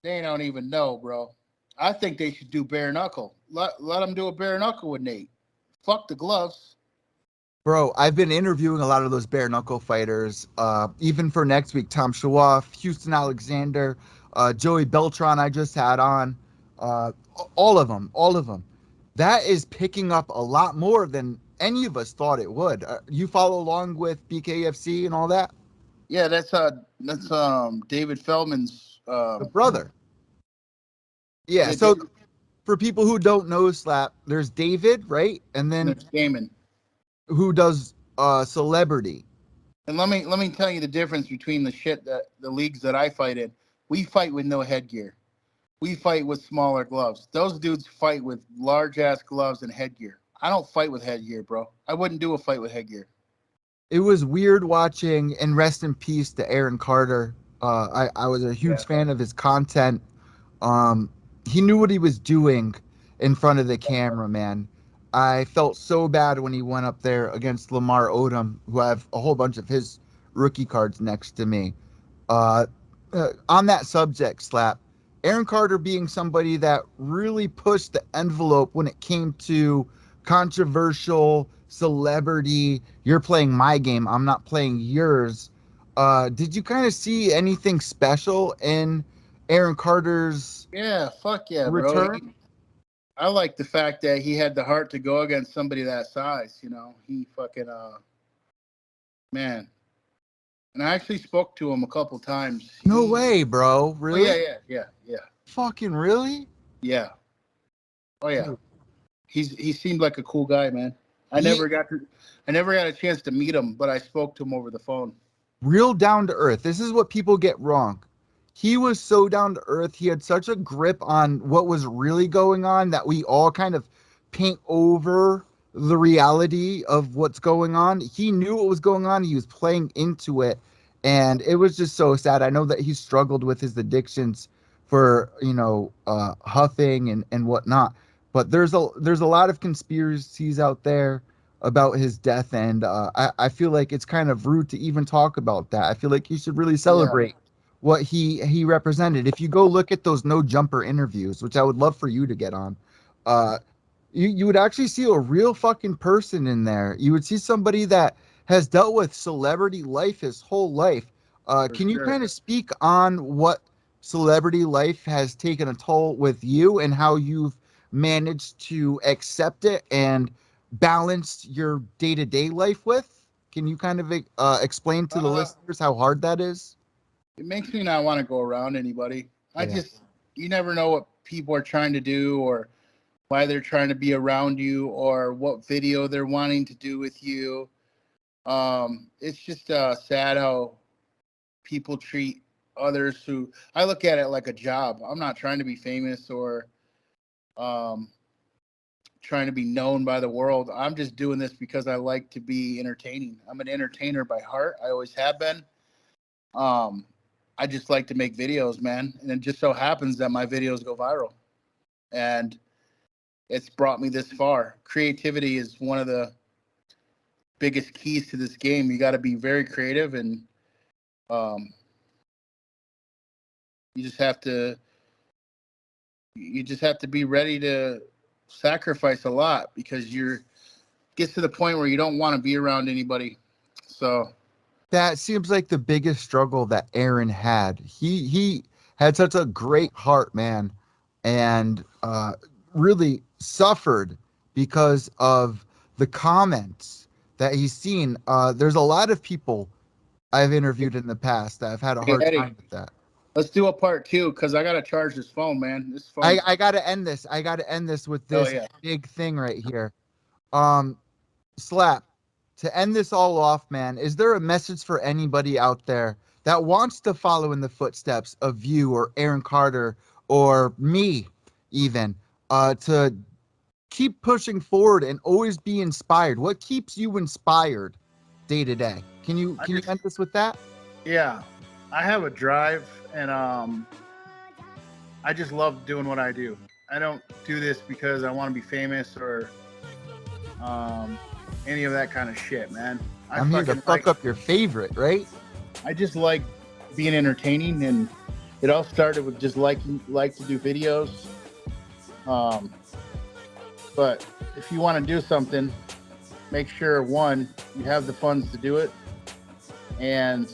they don't even know, bro. I think they should do bare knuckle. Let them do a bare knuckle with Nate. Fuck the gloves. Bro, I've been interviewing a lot of those bare knuckle fighters. Even for next week, Tom Shawoff, Houston Alexander, Joey Beltran I just had on. All of them. That is picking up a lot more than any of us thought it would. You follow along with BKFC and all that? Yeah, that's David Feldman's the brother. Yeah, so for people who don't know Slap, there's David, right? And then there's Damon, who does Celebrity. And let me tell you the difference between the leagues that I fight in. We fight with no headgear. We fight with smaller gloves. Those dudes fight with large ass gloves and headgear. I don't fight with headgear, bro. I wouldn't do a fight with headgear. It was weird watching, and rest in peace to Aaron Carter. I was a huge fan of his content. He knew what he was doing in front of the camera, man. I felt so bad when he went up there against Lamar Odom, who I have a whole bunch of his rookie cards next to me. On that subject, Slap, Aaron Carter being somebody that really pushed the envelope when it came to controversial celebrity. You're playing my game, I'm not playing yours. Did you kind of see anything special in Aaron Carter's return? Bro. I like the fact that he had the heart to go against somebody that size, you know. He fucking man. And I actually spoke to him a couple times. No way, bro. Really? Oh, yeah. Fucking really? Yeah. Oh yeah. He seemed like a cool guy, man. I never got a chance to meet him, but I spoke to him over the phone. Real down to earth. This is what people get wrong. He was so down to earth. He had such a grip on what was really going on that we all kind of paint over the reality of what's going on. He knew what was going on. He was playing into it. And it was just so sad. I know that he struggled with his addictions for, huffing and whatnot. But there's a lot of conspiracies out there about his death. And I feel like it's kind of rude to even talk about that. I feel like he should really celebrate what he represented. If you go look at those no jumper interviews, which I would love for you to get on, you would actually see a real fucking person in there. You would see somebody that has dealt with celebrity life his whole life. Can you kind of speak on what celebrity life has taken a toll with you and how you've managed to accept it and balance your day-to-day life with? Can you kind of explain to the listeners how hard that is? It makes me not want to go around anybody. You never know what people are trying to do or why they're trying to be around you or what video they're wanting to do with you. It's just sad how people treat others who I look at it like a job. I'm not trying to be famous or trying to be known by the world. I'm just doing this because I like to be entertaining. I'm an entertainer by heart. I always have been. I just like to make videos, man. And it just so happens that my videos go viral. And it's brought me this far. Creativity is one of the biggest keys to this game. You got to be very creative, and you just have to you just have to be ready to sacrifice a lot because gets to the point where you don't want to be around anybody. So that seems like the biggest struggle that Aaron had. He had such a great heart, man, and really suffered because of the comments that he's seen. There's a lot of people I've interviewed in the past that have had a hard Eddie, time with that. let's do a part 2 because I gotta charge this phone, man. This phone. I gotta end this. I gotta end this with this big thing right here. Slap, to end this all off, man, is there a message for anybody out there that wants to follow in the footsteps of you or Aaron Carter or me even, to keep pushing forward and always be inspired? What keeps you inspired day to day? Can you end this with that? Yeah, I have a drive, and I just love doing what I do. I don't do this because I want to be famous or any of that kind of shit, man. I'm here to fuck up your favorite, right? I just like being entertaining, and it all started with just like to do videos. But if you want to do something, make sure, one, you have the funds to do it, and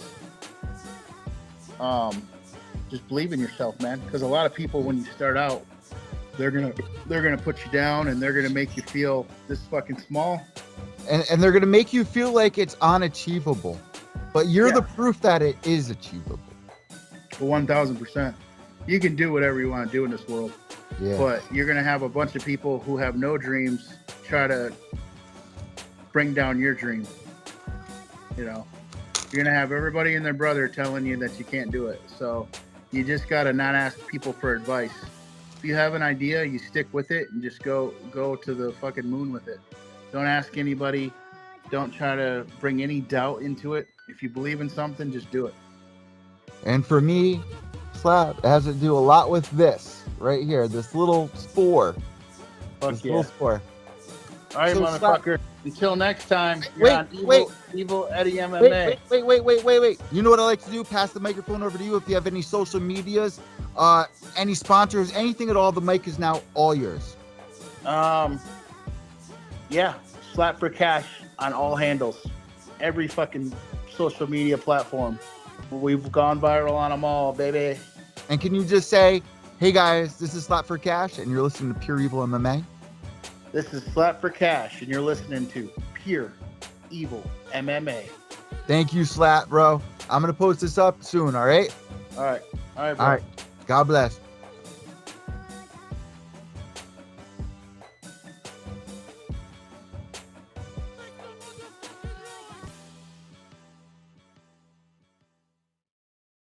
just believe in yourself, man. Because a lot of people, when you start out, they're gonna put you down, and they're gonna make you feel this fucking small. And they're gonna make you feel like it's unachievable, but you're the proof that it is achievable. 1000%. You can do whatever you want to do in this world, but you're gonna have a bunch of people who have no dreams try to bring down your dream. You know, you're gonna have everybody and their brother telling you that you can't do it. So you just gotta not ask people for advice. If you have an idea, you stick with it and just go to the fucking moon with it. Don't ask anybody. Don't try to bring any doubt into it. If you believe in something, just do it. And for me, Slap, it has to do a lot with this right here, this little spore. Little spore. All right, So motherfucker. Until next time, Wait, on wait. Evil Eddie MMA. Wait. You know what I like to do? Pass the microphone over to you. If you have any social medias, any sponsors, anything at all, the mic is now all yours. Yeah, Slap for Cash on all handles, every fucking social media platform. We've gone viral on them all, baby. And can you just say, hey guys, this is Slap for Cash, and you're listening to Pure EVil MMA? This is Slap for Cash, and you're listening to Pure EVil MMA. Thank you, Slap, bro. I'm going to post this up soon, all right? All right, bro. All right. God bless.